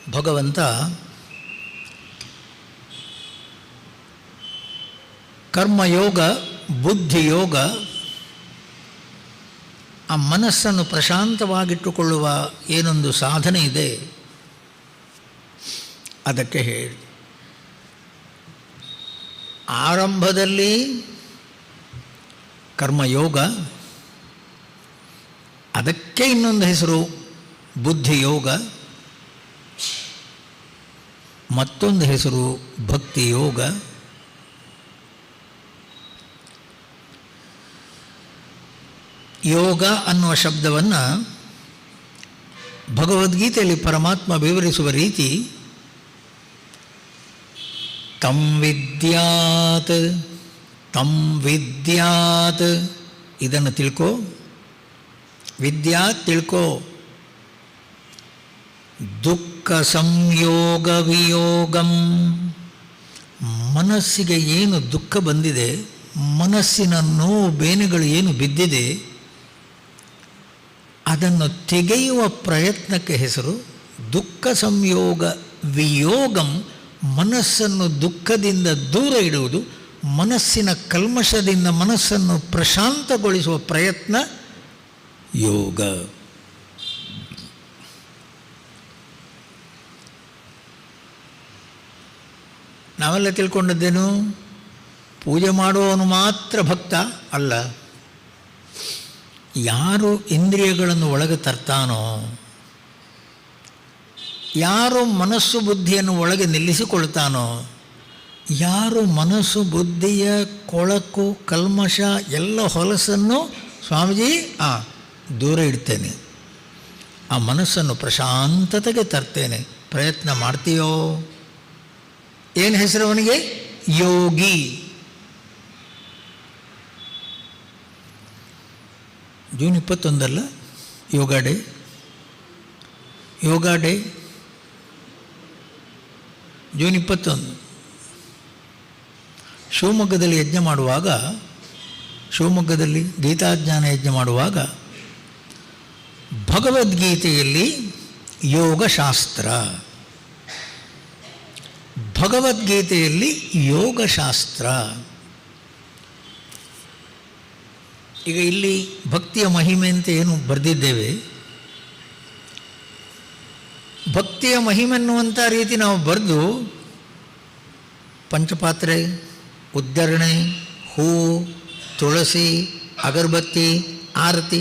ಭಗವಂತ ಕರ್ಮಯೋಗ, ಬುದ್ಧಿಯೋಗ, ಆ ಮನಸ್ಸನ್ನು ಪ್ರಶಾಂತವಾಗಿಟ್ಟುಕೊಳ್ಳುವ ಏನೊಂದು ಸಾಧನೆ ಇದೆ ಅದಕ್ಕೆ ಹೇಳಿ. ಆರಂಭದಲ್ಲಿ ಕರ್ಮಯೋಗ, ಅದಕ್ಕೆ ಇನ್ನೊಂದು ಹೆಸರು ಬುದ್ಧಿಯೋಗ, ಮತ್ತೊಂದು ಹೆಸರು ಭಕ್ತಿಯೋಗ. ಯೋಗ ಅನ್ನುವ ಶಬ್ದವನ್ನು ಭಗವದ್ಗೀತೆಯಲ್ಲಿ ಪರಮಾತ್ಮ ವಿವರಿಸುವ ರೀತಿ ತಂ ವಿದ್ಯಾತ್ ತಂ ವಿದ್ಯಾತ್, ಇದನ್ನು ತಿಳ್ಕೋ, ವಿದ್ಯಾತ್ ತಿಳ್ಕೋ. ದುಃಖ ಸಂಯೋಗ ವಿಯೋಗಂ, ಮನಸ್ಸಿಗೆ ಏನು ದುಃಖ ಬಂದಿದೆ, ಮನಸ್ಸಿನ ನೋವು ಬೇನೆಗಳು ಏನು ಬಿದ್ದಿದೆ, ಅದನ್ನು ತೆಗೆಯುವ ಪ್ರಯತ್ನಕ್ಕೆ ಹೆಸರು ದುಃಖ ಸಂಯೋಗ ವಿಯೋಗಂ. ಮನಸ್ಸನ್ನು ದುಃಖದಿಂದ ದೂರ ಇಡುವುದು, ಮನಸ್ಸಿನ ಕಲ್ಮಶದಿಂದ ಮನಸ್ಸನ್ನು ಪ್ರಶಾಂತಗೊಳಿಸುವ ಪ್ರಯತ್ನ ಯೋಗ. ನಾವೆಲ್ಲ ತಿಳ್ಕೊಂಡದ್ದೇನು, ಪೂಜೆ ಮಾಡುವವನು ಮಾತ್ರ ಭಕ್ತ ಅಲ್ಲ. ಯಾರು ಇಂದ್ರಿಯಗಳನ್ನು ಒಳಗೆ ತರ್ತಾನೋ, ಯಾರು ಮನಸ್ಸು ಬುದ್ಧಿಯನ್ನು ಒಳಗೆ ನಿಲ್ಲಿಸಿಕೊಳ್ತಾನೋ, ಯಾರು ಮನಸ್ಸು ಬುದ್ಧಿಯ ಕೊಳಕು ಕಲ್ಮಶ ಎಲ್ಲ ಹೊಲಸನ್ನು ಸ್ವಾಮೀಜಿ ದೂರ ಇಡ್ತೇನೆ, ಆ ಮನಸ್ಸನ್ನು ಪ್ರಶಾಂತತೆಗೆ ತರ್ತೇನೆ, ಪ್ರಯತ್ನ ಮಾಡ್ತೀಯೋ. ಏನು ಹೆಸರು ಅವನಿಗೆ? ಯೋಗಿ. ಜೂನ್ 21 ಯೋಗ ಡೇ. ಯೋಗ ಡೇ ಜೂನ್ 21. ಶಿವಮೊಗ್ಗದಲ್ಲಿ ಯಜ್ಞ ಮಾಡುವಾಗ, ಶಿವಮೊಗ್ಗದಲ್ಲಿ ಗೀತಾಜ್ಞಾನ ಯಜ್ಞ ಮಾಡುವಾಗ ಭಗವದ್ಗೀತೆಯಲ್ಲಿ ಯೋಗಶಾಸ್ತ್ರ, ಭಗವದ್ಗೀತೆಯಲ್ಲಿ ಯೋಗಶಾಸ್ತ್ರ. ಈಗ ಇಲ್ಲಿ ಭಕ್ತಿಯ ಮಹಿಮೆ ಅಂತ ಏನು ಬರೆದಿದ್ದೇವೆ, ಭಕ್ತಿಯ ಮಹಿಮೆ ಅನ್ನುವಂಥ ರೀತಿ ನಾವು ಬರೆದು ಪಂಚಪಾತ್ರೆ, ಉದ್ಧರಣೆ, ಹೂ, ತುಳಸಿ, ಅಗರಬತ್ತಿ, ಆರತಿ,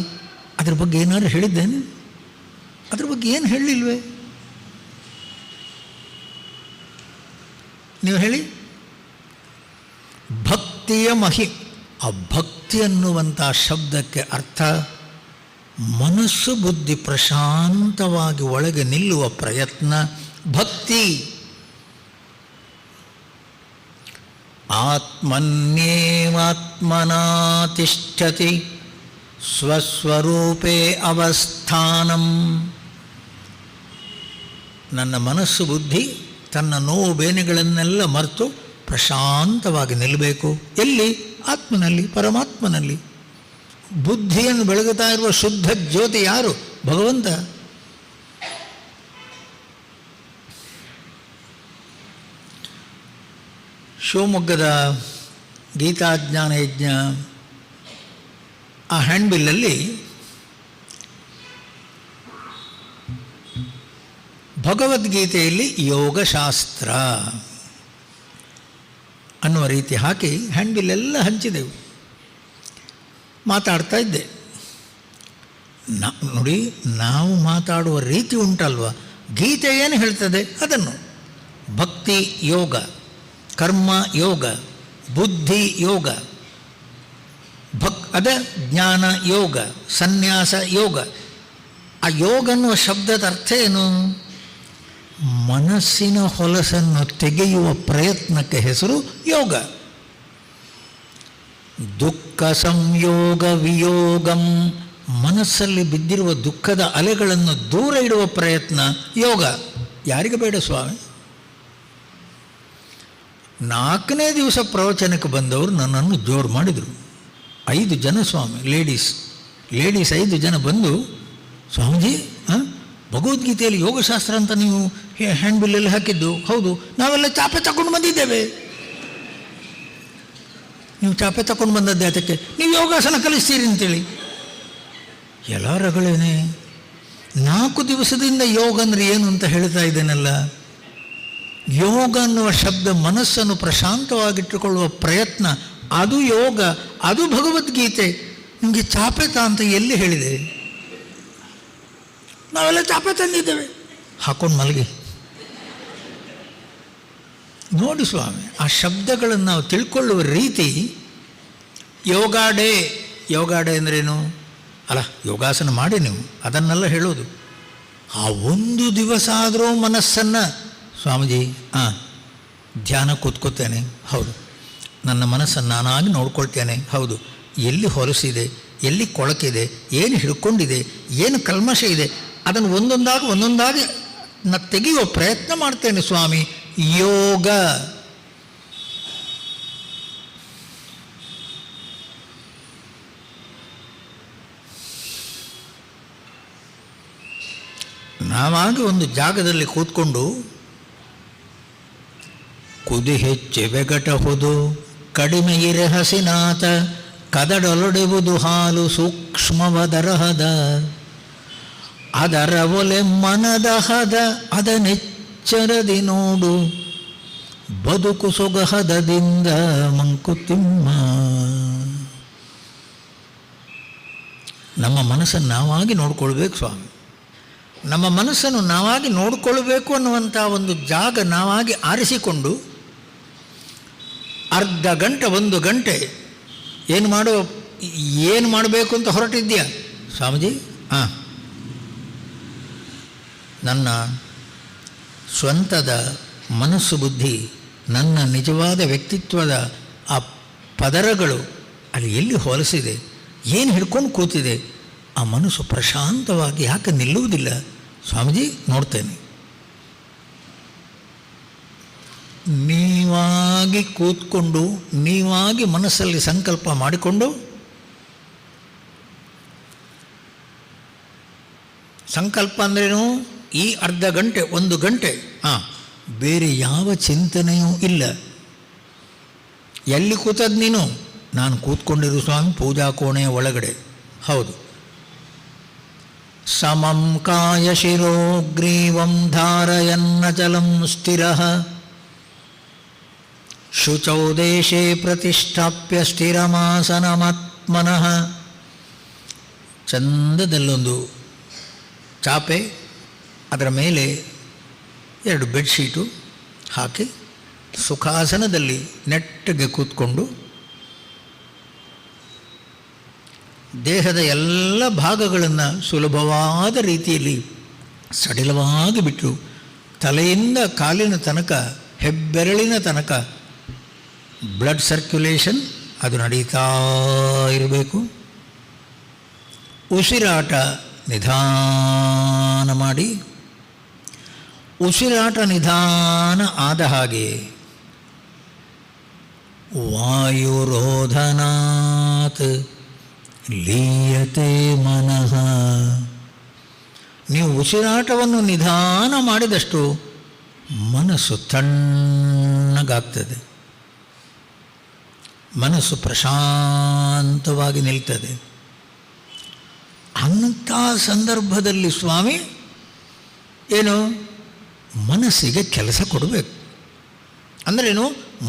ಅದ್ರ ಬಗ್ಗೆ ಏನಾದ್ರು ಹೇಳಿದ್ದೇನೆ? ಅದ್ರ ಬಗ್ಗೆ ಏನು ಹೇಳಿಲ್ವೇ? ನೀವು ಹೇಳಿ. ಭಕ್ತಿಯ ಆ ಭಕ್ತಿ ಅನ್ನುವಂಥ ಶಬ್ದಕ್ಕೆ ಅರ್ಥ ಮನಸ್ಸು ಬುದ್ಧಿ ಪ್ರಶಾಂತವಾಗಿ ಒಳಗೆ ನಿಲ್ಲುವ ಪ್ರಯತ್ನ ಭಕ್ತಿ. ಆತ್ಮನ್ಯೇವಾತ್ಮನಾ ತಿಷ್ಠತಿ ಸ್ವಸ್ವರೂಪೇ ಅವಸ್ಥಾನಂ. ನನ್ನ ಮನಸ್ಸು ಬುದ್ಧಿ ತನ್ನ ನೋವು ಬೇನೆಗಳನ್ನೆಲ್ಲ ಮರೆತು ಪ್ರಶಾಂತವಾಗಿ ನಿಲ್ಲಬೇಕು. ಎಲ್ಲಿ? ಆತ್ಮನಲ್ಲಿ, ಪರಮಾತ್ಮನಲ್ಲಿ. ಬುದ್ಧಿಯನ್ನು ಬೆಳಗುತ್ತಾ ಇರುವ ಶುದ್ಧ ಜ್ಯೋತಿ ಯಾರು? ಭಗವಂತ. ಶಿವಮೊಗ್ಗದ ಗೀತಾಜ್ಞಾನ ಯಜ್ಞ ಆ ಹ್ಯಾಂಡ್ಬಿಲ್ಲಲ್ಲಿ ಭಗವದ್ಗೀತೆಯಲ್ಲಿ ಯೋಗಶಾಸ್ತ್ರ ಅನ್ನುವ ರೀತಿ ಹಾಕಿ ಹ್ಯಾಂಡ್ಬಿಲ್ಲೆಲ್ಲ ಹಂಚಿದೆವು. ಮಾತಾಡ್ತಾ ಇದ್ದೆ. ನೋಡಿ, ನಾವು ಮಾತಾಡುವ ರೀತಿ ಉಂಟಲ್ವ, ಗೀತೆ ಏನು ಹೇಳ್ತದೆ ಅದನ್ನು. ಭಕ್ತಿ ಯೋಗ, ಕರ್ಮ ಯೋಗ, ಬುದ್ಧಿ ಯೋಗ, ಅದ ಜ್ಞಾನ ಯೋಗ, ಸನ್ಯಾಸ ಯೋಗ. ಆ ಯೋಗ ಅನ್ನುವ ಶಬ್ದದ ಅರ್ಥ ಏನು? ಮನಸ್ಸಿನ ಹೊಲಸನ್ನು ತೆಗೆಯುವ ಪ್ರಯತ್ನಕ್ಕೆ ಹೆಸರು ಯೋಗ. ದುಃಖ ಸಂಯೋಗ ವಿಯೋಗಂ, ಮನಸ್ಸಲ್ಲಿ ಬಿದ್ದಿರುವ ದುಃಖದ ಅಲೆಗಳನ್ನು ದೂರ ಇಡುವ ಪ್ರಯತ್ನ ಯೋಗ. ಯಾರಿಗೆ ಬೇಡ ಸ್ವಾಮಿ? 4ನೇ ದಿವಸ ಪ್ರವಚನಕ್ಕೆ ಬಂದವರು ನನ್ನನ್ನು ಜೋರು ಮಾಡಿದರು. 5 ಜನ ಸ್ವಾಮಿ, ಲೇಡೀಸ್ 5 ಜನ ಬಂದು, ಸ್ವಾಮೀಜಿ ಭಗವದ್ಗೀತೆಯಲ್ಲಿ ಯೋಗಶಾಸ್ತ್ರ ಅಂತ ನೀವು ಹ್ಯಾಂಡ್ ಬಿಲ್ಲಲ್ಲಿ ಹಾಕಿದ್ದು ಹೌದು, ನಾವೆಲ್ಲ ಚಾಪೆ ತಗೊಂಡು ಬಂದಿದ್ದೇವೆ. ನೀವು ಚಾಪೆ ತಗೊಂಡು ಬಂದದ್ದೇ ಅದಕ್ಕೆ ನೀವು ಯೋಗಾಸನ ಕಲಿಸ್ತೀರಿ ಅಂತೇಳಿ. ಎಲ್ಲ ರಗಳೇನೆ. 4 ದಿವಸದಿಂದ ಯೋಗ ಅಂದರೆ ಏನು ಅಂತ ಹೇಳ್ತಾ ಇದ್ದೇನಲ್ಲ. ಯೋಗ ಅನ್ನುವ ಶಬ್ದ ಮನಸ್ಸನ್ನು ಪ್ರಶಾಂತವಾಗಿಟ್ಟುಕೊಳ್ಳುವ ಪ್ರಯತ್ನ, ಅದು ಯೋಗ, ಅದು ಭಗವದ್ಗೀತೆ. ನಿಮಗೆ ಚಾಪೆ ಅಂತ ಎಲ್ಲಿ ಹೇಳಿದೆ? ನಾವೆಲ್ಲ ಚಾಪೆ ತಂದಿದ್ದೇವೆ, ಹಾಕೊಂಡು ಮಲಗಿ. ನೋಡಿ ಸ್ವಾಮಿ, ಆ ಶಬ್ದಗಳನ್ನು ನಾವು ತಿಳ್ಕೊಳ್ಳುವ ರೀತಿ. ಯೋಗ ಡೇ ಅಂದ್ರೇನು? ಅಲ್ಲ, ಯೋಗಾಸನ ಮಾಡಿ ನೀವು ಅದನ್ನೆಲ್ಲ ಹೇಳೋದು. ಆ ಒಂದು ದಿವಸ ಆದರೂ ಮನಸ್ಸನ್ನು, ಸ್ವಾಮೀಜಿ ಧ್ಯಾನ ಕೂತ್ಕೋತೇನೆ, ಹೌದು, ನನ್ನ ಮನಸ್ಸನ್ನು ನಾನಾಗಿ ನೋಡ್ಕೊಳ್ತೇನೆ, ಹೌದು, ಎಲ್ಲಿ ಹೊಲಸಿದೆ, ಎಲ್ಲಿ ಕೊಳಕಿದೆ, ಏನು ಹಿಡ್ಕೊಂಡಿದೆ, ಏನು ಕಲ್ಮಶ ಇದೆ, ಅದನ್ನು ಒಂದೊಂದಾಗಿ ತೆಗೆಯುವ ಪ್ರಯತ್ನ ಮಾಡ್ತೇನೆ ಸ್ವಾಮಿ. ಯೋಗ. ನಾವಾಗಿ ಒಂದು ಜಾಗದಲ್ಲಿ ಕೂತ್ಕೊಂಡು ಕುದಿ ಹೆಚ್ಚೆ ಬೆಗಟಹುದು ಕಡಿಮೆ ಇರೆ ಹಸಿನಾತ ಕದಡೊಲೊಡೆವುದು ಹಾಲು ಸೂಕ್ಷ್ಮವದರಹದ ಅದರ ಒಲೆ ಮನದ ಹದ ಅದನೆಚ್ಚರದಿ ನೋಡು ಬದುಕು ಸೊಗಹದದಿಂದ ಮಂಕುತಿಮ್ಮ. ನಮ್ಮ ಮನಸ್ಸನ್ನು ನಾವಾಗಿ ನೋಡ್ಕೊಳ್ಬೇಕು ಸ್ವಾಮಿ. ನಮ್ಮ ಮನಸ್ಸನ್ನು ನಾವಾಗಿ ನೋಡಿಕೊಳ್ಬೇಕು ಅನ್ನುವಂಥ ಒಂದು ಜಾಗ ನಾವಾಗಿ ಆರಿಸಿಕೊಂಡು ಅರ್ಧ ಗಂಟೆ 1 ಗಂಟೆ ಏನು ಮಾಡಬೇಕು ಅಂತ ಹೊರಟಿದ್ಯಾ ಸ್ವಾಮೀಜಿ? ನನ್ನ ಸ್ವಂತದ ಮನಸ್ಸು ಬುದ್ಧಿ, ನನ್ನ ನಿಜವಾದ ವ್ಯಕ್ತಿತ್ವದ ಆ ಪದರಗಳು ಅಲ್ಲಿ ಎಲ್ಲಿ ಹೊಲಸಿದೆ, ಏನು ಹಿಡ್ಕೊಂಡು ಕೂತಿದೆ, ಆ ಮನಸ್ಸು ಪ್ರಶಾಂತವಾಗಿ ಯಾಕೆ ನಿಲ್ಲುವುದಿಲ್ಲ ಸ್ವಾಮೀಜಿ? ನೋಡ್ತೇನೆ. ನೀವಾಗಿ ಕೂತ್ಕೊಂಡು, ನೀವಾಗಿ ಮನಸ್ಸಲ್ಲಿ ಸಂಕಲ್ಪ ಮಾಡಿಕೊಂಡು, ಸಂಕಲ್ಪ ಅಂದ್ರೇನು? ಈ ಅರ್ಧ ಗಂಟೆ 1 ಗಂಟೆ ಬೇರೆ ಯಾವ ಚಿಂತನೆಯೂ ಇಲ್ಲ. ಎಲ್ಲಿ ಕೂತದ್ದು ನೀನು? ನಾನು ಕೂತ್ಕೊಂಡಿರು ಸ್ವಾಮಿ ಪೂಜಾ ಕೋಣೆಯ ಒಳಗಡೆ, ಹೌದು. ಸಮಂ ಕಾಯ ಶಿರೋಗ್ರೀವಂ ಧಾರಯನ್ನಚಲಂ ಸ್ಥಿರಃ ಶುಚೌ ದೇಶೇ ಪ್ರತಿಷ್ಠಾಪ್ಯ ಸ್ಥಿರಮಾಸನಮಾತ್ಮನಃ. ಚಂದದಲ್ಲೊಂದು ಚಾಪೆ, ಅದರ ಮೇಲೆ 2 ಬೆಡ್ಶೀಟು ಹಾಕಿ ಸುಖಾಸನದಲ್ಲಿ ನೆಟ್ಟಗೆ ಕೂತ್ಕೊಂಡು ದೇಹದ ಎಲ್ಲ ಭಾಗಗಳನ್ನು ಸುಲಭವಾದ ರೀತಿಯಲ್ಲಿ ಸಡಿಲವಾಗಿ ಬಿಟ್ಟು ತಲೆಯಿಂದ ಕಾಲಿನ ತನಕ, ಹೆಬ್ಬೆರಳಿನ ತನಕ ಬ್ಲಡ್ ಸರ್ಕ್ಯುಲೇಷನ್ ಅದು ನಡೀತಾ ಇರಬೇಕು. ಉಸಿರಾಟ ನಿಧಾನ ಮಾಡಿ, ಉಸಿರಾಟ ನಿಧಾನ ಆದ ಹಾಗೆ ವಾಯುರೋಧನಾತ್ ಲೀಯತೆ ಮನಃ. ನೀವು ಉಸಿರಾಟವನ್ನು ನಿಧಾನ ಮಾಡಿದಷ್ಟು ಮನಸ್ಸು ತಣ್ಣಗಾಗ್ತದೆ, ಮನಸ್ಸು ಪ್ರಶಾಂತವಾಗಿ ನಿಲ್ತದೆ. ಅಂಥ ಸಂದರ್ಭದಲ್ಲಿ ಸ್ವಾಮಿ ಏನು, ಮನಸ್ಸಿಗೆ ಕೆಲಸ ಕೊಡಬೇಕು. ಅಂದ್ರೇನು?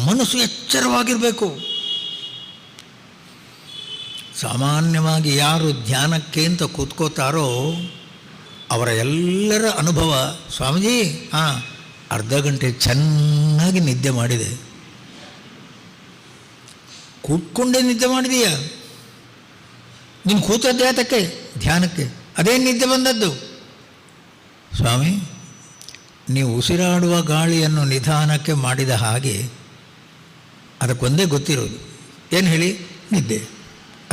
ಮನಸ್ಸು ಎಚ್ಚರವಾಗಿರಬೇಕು. ಸಾಮಾನ್ಯವಾಗಿ ಯಾರು ಧ್ಯಾನಕ್ಕೆ ಅಂತ ಕೂತ್ಕೋತಾರೋ ಅವರ ಎಲ್ಲರ ಅನುಭವ, ಸ್ವಾಮೀಜಿ ಅರ್ಧ ಗಂಟೆ ಚೆನ್ನಾಗಿ ನಿದ್ದೆ ಮಾಡಿದೆ. ಕೂತ್ಕೊಂಡೇ ನಿದ್ದೆ ಮಾಡಿದೀಯ? ನೀನು ಕೂತದ್ದೇ ಅದಕ್ಕೆ ಧ್ಯಾನಕ್ಕೆ, ಅದೇ ನಿದ್ದೆ ಬಂದದ್ದು. ಸ್ವಾಮಿ, ನೀವು ಉಸಿರಾಡುವ ಗಾಳಿಯನ್ನು ನಿಧಾನಕ್ಕೆ ಮಾಡಿದ ಹಾಗೆ ಅದಕ್ಕೊಂದೇ ಗೊತ್ತಿರೋದು, ಏನು ಹೇಳಿ? ನಿದ್ದೆ.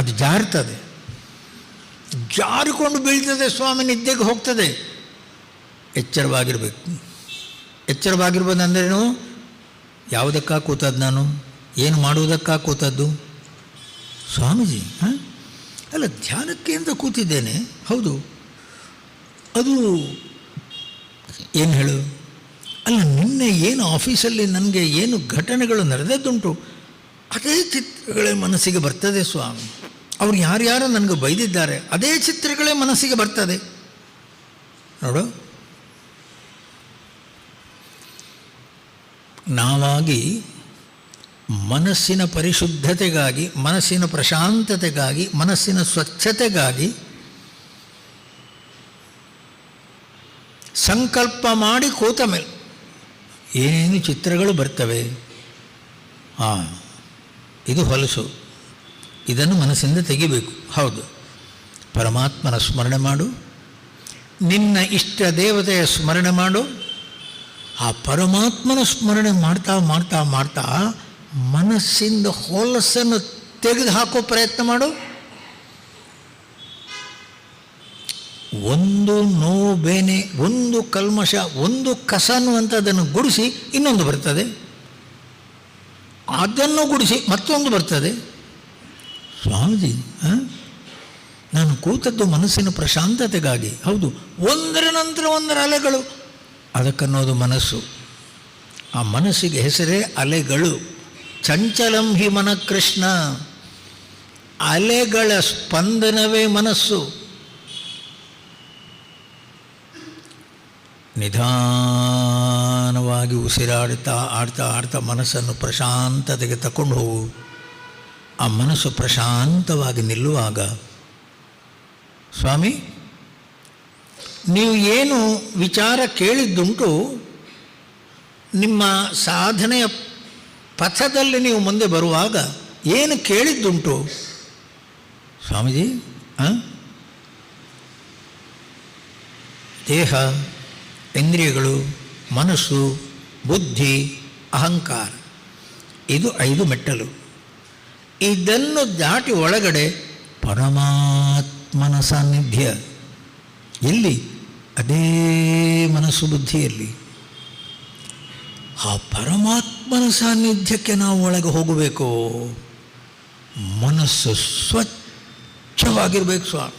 ಅದು ಜಾರ್ತದೆ, ಜಾರಿಕೊಂಡು ಬೀಳ್ತದೆ ಸ್ವಾಮಿ, ನಿದ್ದೆಗೆ ಹೋಗ್ತದೆ. ಎಚ್ಚರವಾಗಿರಬೇಕು. ಎಚ್ಚರವಾಗಿರ್ಬೋದು ಅಂದ್ರೇನು? ಯಾವುದಕ್ಕಾಗಿ ಕೂತದ್ದು ನಾನು? ಏನು ಮಾಡುವುದಕ್ಕಾಗಿ ಕೂತದ್ದು ಸ್ವಾಮೀಜಿ? ಅಲ್ಲ, ಧ್ಯಾನಕ್ಕೆ ಅಂತ ಕೂತಿದ್ದೇನೆ, ಹೌದು. ಅದು ಏನು ಹೇಳು? ಅಲ್ಲ, ನಿನ್ನೆ ಏನು ಆಫೀಸಲ್ಲಿ ನನಗೆ ಏನು ಘಟನೆಗಳು ನಡೆದದ್ದುಂಟು, ಅದೇ ಚಿತ್ರಗಳೇ ಮನಸ್ಸಿಗೆ ಬರ್ತದೆ ಸ್ವಾಮಿ. ಅವ್ರು ಯಾರ್ಯಾರು ನನಗೆ ಬೈದಿದ್ದಾರೆ, ಅದೇ ಚಿತ್ರಗಳೇ ಮನಸ್ಸಿಗೆ ಬರ್ತದೆ ನೋಡು. ನಾವಾಗಿ ಮನಸ್ಸಿನ ಪರಿಶುದ್ಧತೆಗಾಗಿ, ಮನಸ್ಸಿನ ಪ್ರಶಾಂತತೆಗಾಗಿ, ಮನಸ್ಸಿನ ಸ್ವಚ್ಛತೆಗಾಗಿ ಸಂಕಲ್ಪ ಮಾಡಿ ಕೂತ ಮೇಲೆ ಏನೇನು ಚಿತ್ರಗಳು ಬರ್ತವೆ. ಇದು ಹೊಲಸು, ಇದನ್ನು ಮನಸ್ಸಿಂದ ತೆಗಿಬೇಕು. ಹೌದು, ಪರಮಾತ್ಮನ ಸ್ಮರಣೆ ಮಾಡು, ನಿನ್ನ ಇಷ್ಟ ದೇವತೆಯ ಸ್ಮರಣೆ ಮಾಡು. ಆ ಪರಮಾತ್ಮನ ಸ್ಮರಣೆ ಮಾಡ್ತಾ ಮಾಡ್ತಾ ಮಾಡ್ತಾ ಮನಸ್ಸಿಂದ ಹೊಲಸನ್ನು ತೆಗೆದು ಹಾಕೋ ಪ್ರಯತ್ನ ಮಾಡು. ಒಂದು ನೋವು ಬೇನೆ, ಒಂದು ಕಲ್ಮಶ, ಒಂದು ಕಸ ಅನ್ನುವಂಥದ್ದನ್ನು ಗುಡಿಸಿ ಇನ್ನೊಂದು ಬರ್ತದೆ, ಅದನ್ನು ಗುಡಿಸಿ ಮತ್ತೊಂದು ಬರ್ತದೆ. ಸ್ವಾಮೀಜಿ, ನಾನು ಕೂತದ್ದು ಮನಸ್ಸಿನ ಪ್ರಶಾಂತತೆಗಾಗಿ. ಹೌದು, ಒಂದರ ನಂತರ ಒಂದರ ಅಲೆಗಳು, ಅದಕ್ಕನ್ನೋದು ಮನಸ್ಸು. ಆ ಮನಸ್ಸಿಗೆ ಹೆಸರೇ ಅಲೆಗಳು. ಚಂಚಲಂ ಹಿ ಮನ ಕೃಷ್ಣ, ಅಲೆಗಳ ಸ್ಪಂದನವೇ ಮನಸ್ಸು. ನಿಧಾನವಾಗಿ ಉಸಿರಾಡ್ತಾ ಆಡ್ತಾ ಆಡ್ತಾ ಮನಸ್ಸನ್ನು ಪ್ರಶಾಂತತೆಗೆ ತಗೊಂಡು ಹೋಗು. ಆ ಮನಸ್ಸು ಪ್ರಶಾಂತವಾಗಿ ನಿಲ್ಲುವಾಗ, ಸ್ವಾಮಿ ನೀವು ಏನು ವಿಚಾರ ಕೇಳಿದ್ದುಂಟು, ನಿಮ್ಮ ಸಾಧನೆಯ ಪಥದಲ್ಲಿ ನೀವು ಮುಂದೆ ಬರುವಾಗ ಏನು ಕೇಳಿದ್ದುಂಟು ಸ್ವಾಮೀಜಿ, ದೇಹ, ಇಂದ್ರಿಯಗಳು, ಮನಸ್ಸು, ಬುದ್ಧಿ, ಅಹಂಕಾರ, ಇದು 5 ಮೆಟ್ಟಲು. ಇದನ್ನು ದಾಟಿ ಒಳಗಡೆ ಪರಮಾತ್ಮನ ಸಾನ್ನಿಧ್ಯ ಎಲ್ಲಿ? ಅದೇ ಮನಸ್ಸು ಬುದ್ಧಿಯಲ್ಲಿ. ಆ ಪರಮಾತ್ಮನ ಸಾನ್ನಿಧ್ಯಕ್ಕೆ ನಾವು ಒಳಗೆ ಹೋಗಬೇಕು. ಮನಸ್ಸು ಸ್ವಚ್ಛವಾಗಿರಬೇಕು ಸ್ವಾಮಿ,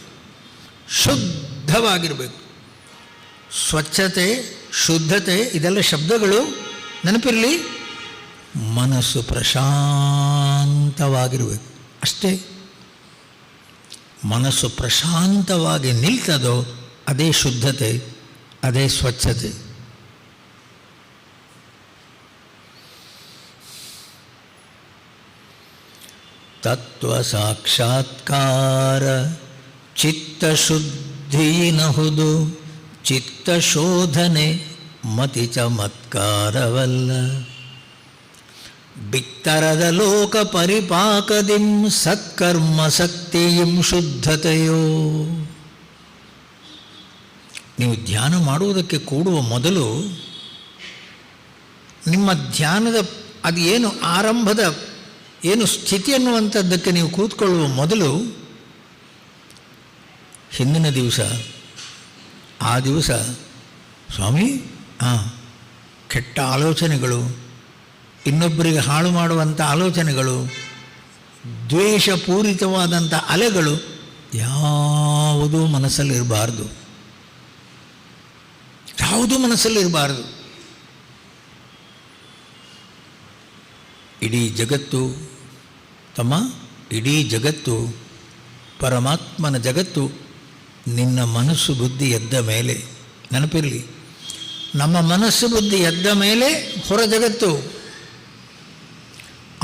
ಶುದ್ಧವಾಗಿರಬೇಕು. ಸ್ವಚ್ಛತೆ, ಶುದ್ಧತೆ ಇದೆಲ್ಲ ಶಬ್ದಗಳು ನೆನಪಿರಲಿ. ಮನಸ್ಸು ಪ್ರಶಾಂತವಾಗಿರಬೇಕು ಅಷ್ಟೇ. ಮನಸ್ಸು ಪ್ರಶಾಂತವಾಗಿ ನಿಲ್ತದೋ ಅದೇ ಶುದ್ಧತೆ, ಅದೇ ಸ್ವಚ್ಛತೆ. ತತ್ವ ಸಾಕ್ಷಾತ್ಕಾರ ಚಿತ್ತಶುದ್ಧಿನಹುದು, ಚಿತ್ತಶೋಧನೆ ಮತಿ ಚಮತ್ಕಾರವಲ್ಲ. ಬಿತ್ತರದ ಲೋಕ ಪರಿಪಾಕದಿಂ ಸತ್ಕರ್ಮ ಶಕ್ತಿಯಿಂ ಶುದ್ಧತೆಯೋ. ನೀವು ಧ್ಯಾನ ಮಾಡುವುದಕ್ಕೆ ಕೂಡುವ ಮೊದಲು ನಿಮ್ಮ ಧ್ಯಾನದ ಅದು ಏನು ಆರಂಭದ ಏನು ಸ್ಥಿತಿ ಅನ್ನುವಂಥದ್ದಕ್ಕೆ ನೀವು ಕೂತ್ಕೊಳ್ಳುವ ಮೊದಲು ಹಿಂದಿನ ದಿವಸ, ಆ ದಿವಸ ಸ್ವಾಮಿ ಕೆಟ್ಟ ಆಲೋಚನೆಗಳು, ಇನ್ನೊಬ್ಬರಿಗೆ ಹಾಳು ಮಾಡುವಂಥ ಆಲೋಚನೆಗಳು, ದ್ವೇಷಪೂರಿತವಾದಂಥ ಅಲೆಗಳು ಯಾವುದೂ ಮನಸ್ಸಲ್ಲಿರಬಾರ್ದು, ಯಾವುದೂ ಮನಸ್ಸಲ್ಲಿರಬಾರ್ದು. ಇಡೀ ಜಗತ್ತು ತಮ್ಮ, ಇಡೀ ಜಗತ್ತು ಪರಮಾತ್ಮನ ಜಗತ್ತು ನಿನ್ನ ಮನಸ್ಸು ಬುದ್ಧಿ ಎದ್ದ ಮೇಲೆ. ನೆನಪಿರಲಿ, ನಮ್ಮ ಮನಸ್ಸು ಬುದ್ಧಿ ಎದ್ದ ಮೇಲೆ ಹೊರ ಜಗತ್ತು.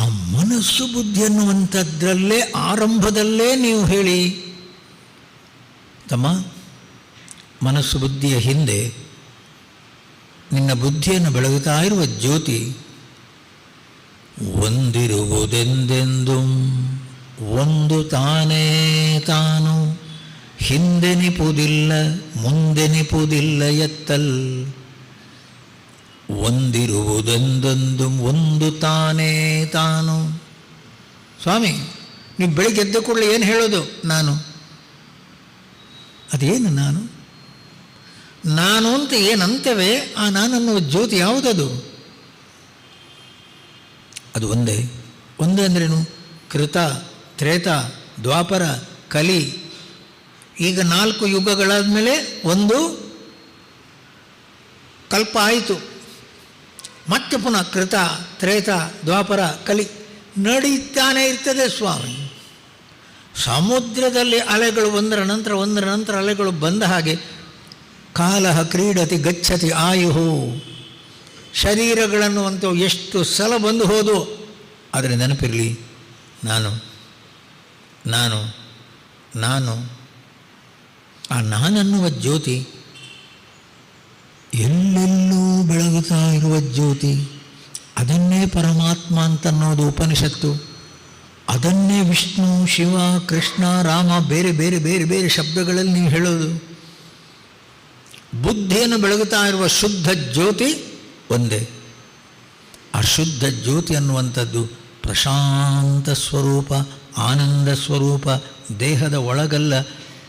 ಆ ಮನಸ್ಸು ಬುದ್ಧಿ ಅನ್ನುವಂಥದ್ರಲ್ಲೇ ಆರಂಭದಲ್ಲೇ ನೀವು ಹೇಳಿ ತಮ್ಮ, ಮನಸ್ಸು ಬುದ್ಧಿಯ ಹಿಂದೆ ನಿನ್ನ ಬುದ್ಧಿಯನ್ನು ಬೆಳಗುತ್ತಾ ಇರುವ ಜ್ಯೋತಿ ಒಂದಿರುವುದೆಂದೆಂದು ಒಂದು ತಾನೇ ತಾನು, ಹಿಂದೆನಿಪುದಿಲ್ಲ ಮುಂದೆನಿಪುದಿಲ್ಲ ಎತ್ತಲ್. ಒಂದಿರುವುದೆಂದೆಂದು ಒಂದು ತಾನೇ ತಾನು. ಸ್ವಾಮಿ, ನೀವು ಬೆಳಿಗ್ಗೆ ಎದ್ದ ಕೂಡಲೇ ಏನು ಹೇಳೋದು? ನಾನು. ಅದೇನು ನಾನು? ನಾನು ಅಂತ ಏನಂತೇವೆ, ಆ ನಾನನ್ನುವ ಜ್ಯೋತಿ ಯಾವುದದು? ಅದು ಒಂದೇ. ಒಂದೇ ಅಂದ್ರೇನು? ಕೃತ, ತ್ರೇತ, ದ್ವಾಪರ, ಕಲಿ. ಈಗ 4 ಯುಗಗಳಾದ ಮೇಲೆ ಒಂದು ಕಲ್ಪ ಆಯಿತು, ಮತ್ತೆ ಪುನಃ ಕೃತ, ತ್ರೇತ, ದ್ವಾಪರ, ಕಲಿ ನಡೀತಾನೇ ಇರ್ತದೆ ಸ್ವಾಮಿ. ಸಮುದ್ರದಲ್ಲಿ ಅಲೆಗಳು ಒಂದರ ನಂತರ ಅಲೆಗಳು ಬಂದ ಹಾಗೆ ಕಾಲಃ ಕ್ರೀಡತಿ ಗಚ್ಚತಿ ಆಯುಹು. ಶರೀರಗಳನ್ನು ಅಂತೂ ಎಷ್ಟು ಸಲ ಬಂದು ಹೋದು. ಆದರೆ ನೆನಪಿರಲಿ, ನಾನು ನಾನು ನಾನು ಆ ನಾನನ್ನುವ ಜ್ಯೋತಿ ಎಲ್ಲೆಲ್ಲೂ ಬೆಳಗುತ್ತಾ ಇರುವ ಜ್ಯೋತಿ, ಅದನ್ನೇ ಪರಮಾತ್ಮ ಅಂತನ್ನೋದು ಉಪನಿಷತ್ತು. ಅದನ್ನೇ ವಿಷ್ಣು, ಶಿವ, ಕೃಷ್ಣ, ರಾಮ ಬೇರೆ ಬೇರೆ ಬೇರೆ ಬೇರೆ ಶಬ್ದಗಳಲ್ಲಿ ನೀವು ಹೇಳೋದು. ಬುದ್ಧಿಯನ್ನು ಬೆಳಗುತ್ತಾ ಇರುವ ಶುದ್ಧ ಜ್ಯೋತಿ ಒಂದೇ. ಆ ಶುದ್ಧ ಜ್ಯೋತಿ ಅನ್ನುವಂಥದ್ದು ಪ್ರಶಾಂತ ಸ್ವರೂಪ, ಆನಂದ ಸ್ವರೂಪ, ದೇಹದ ಒಳಗಲ್ಲ,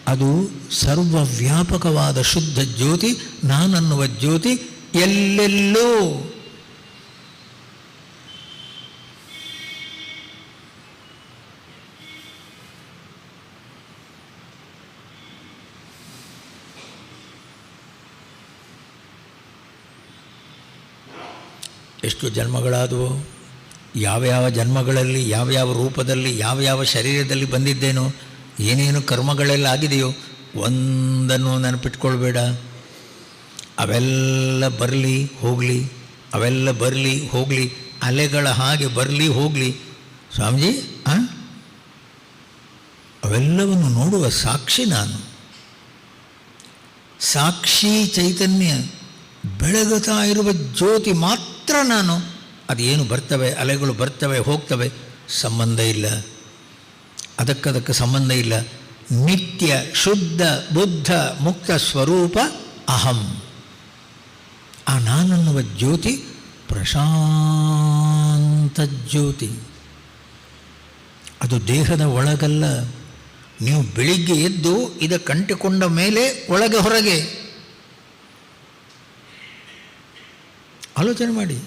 ಅದು ಸರ್ವವ್ಯಾಪಕವಾದ ಶುದ್ಧ ಜ್ಯೋತಿ, ನಾನನ್ನುವ ಜ್ಯೋತಿ ಎಲ್ಲೆಲ್ಲೂ. ಎಷ್ಟು ಜನ್ಮಗಳಾದವು, ಯಾವ್ಯಾವ ಜನ್ಮಗಳಲ್ಲಿ ಯಾವ್ಯಾವ ರೂಪದಲ್ಲಿ ಯಾವ್ಯಾವ ಶರೀರದಲ್ಲಿ ಬಂದಿದ್ದೇನೋ, ಏನೇನು ಕರ್ಮಗಳೆಲ್ಲ ಆಗಿದೆಯೋ ಒಂದನ್ನು ನೆನಪಿಟ್ಕೊಳ್ಬೇಡ. ಅವೆಲ್ಲ ಬರಲಿ ಹೋಗಲಿ, ಅವೆಲ್ಲ ಬರಲಿ ಹೋಗಲಿ, ಅಲೆಗಳ ಹಾಗೆ ಬರಲಿ ಹೋಗಲಿ ಸ್ವಾಮೀಜಿ. ಅವೆಲ್ಲವನ್ನು ನೋಡುವ ಸಾಕ್ಷಿ ನಾನು, ಸಾಕ್ಷಿ ಚೈತನ್ಯ, ಬೆಳಗುತ್ತಾ ಇರುವ ಜ್ಯೋತಿ ಮಾತ್ರ ನಾನು. ಅದೇನು ಬರ್ತವೆ, ಅಲೆಗಳು ಬರ್ತವೆ ಹೋಗ್ತವೆ, ಸಂಬಂಧ ಇಲ್ಲ, ಅದಕ್ಕದಕ್ಕೆ ಸಂಬಂಧ ಇಲ್ಲ. ನಿತ್ಯ ಶುದ್ಧ ಬುದ್ಧ ಮುಕ್ತ ಸ್ವರೂಪ ಅಹಂ. ಆ ನಾನನ್ನುವ ಜ್ಯೋತಿ ಪ್ರಶಾಂತ ಜ್ಯೋತಿ, ಅದು ದೇಹದ ಒಳಗಲ್ಲ. ನೀವು ಬೆಳಿಗ್ಗೆ ಎದ್ದು ಇದಕ್ಕಂಟಿಕೊಂಡ ಮೇಲೆ ಒಳಗೆ ಹೊರಗೆ ಆಲೋಚನೆ ಮಾಡಿ.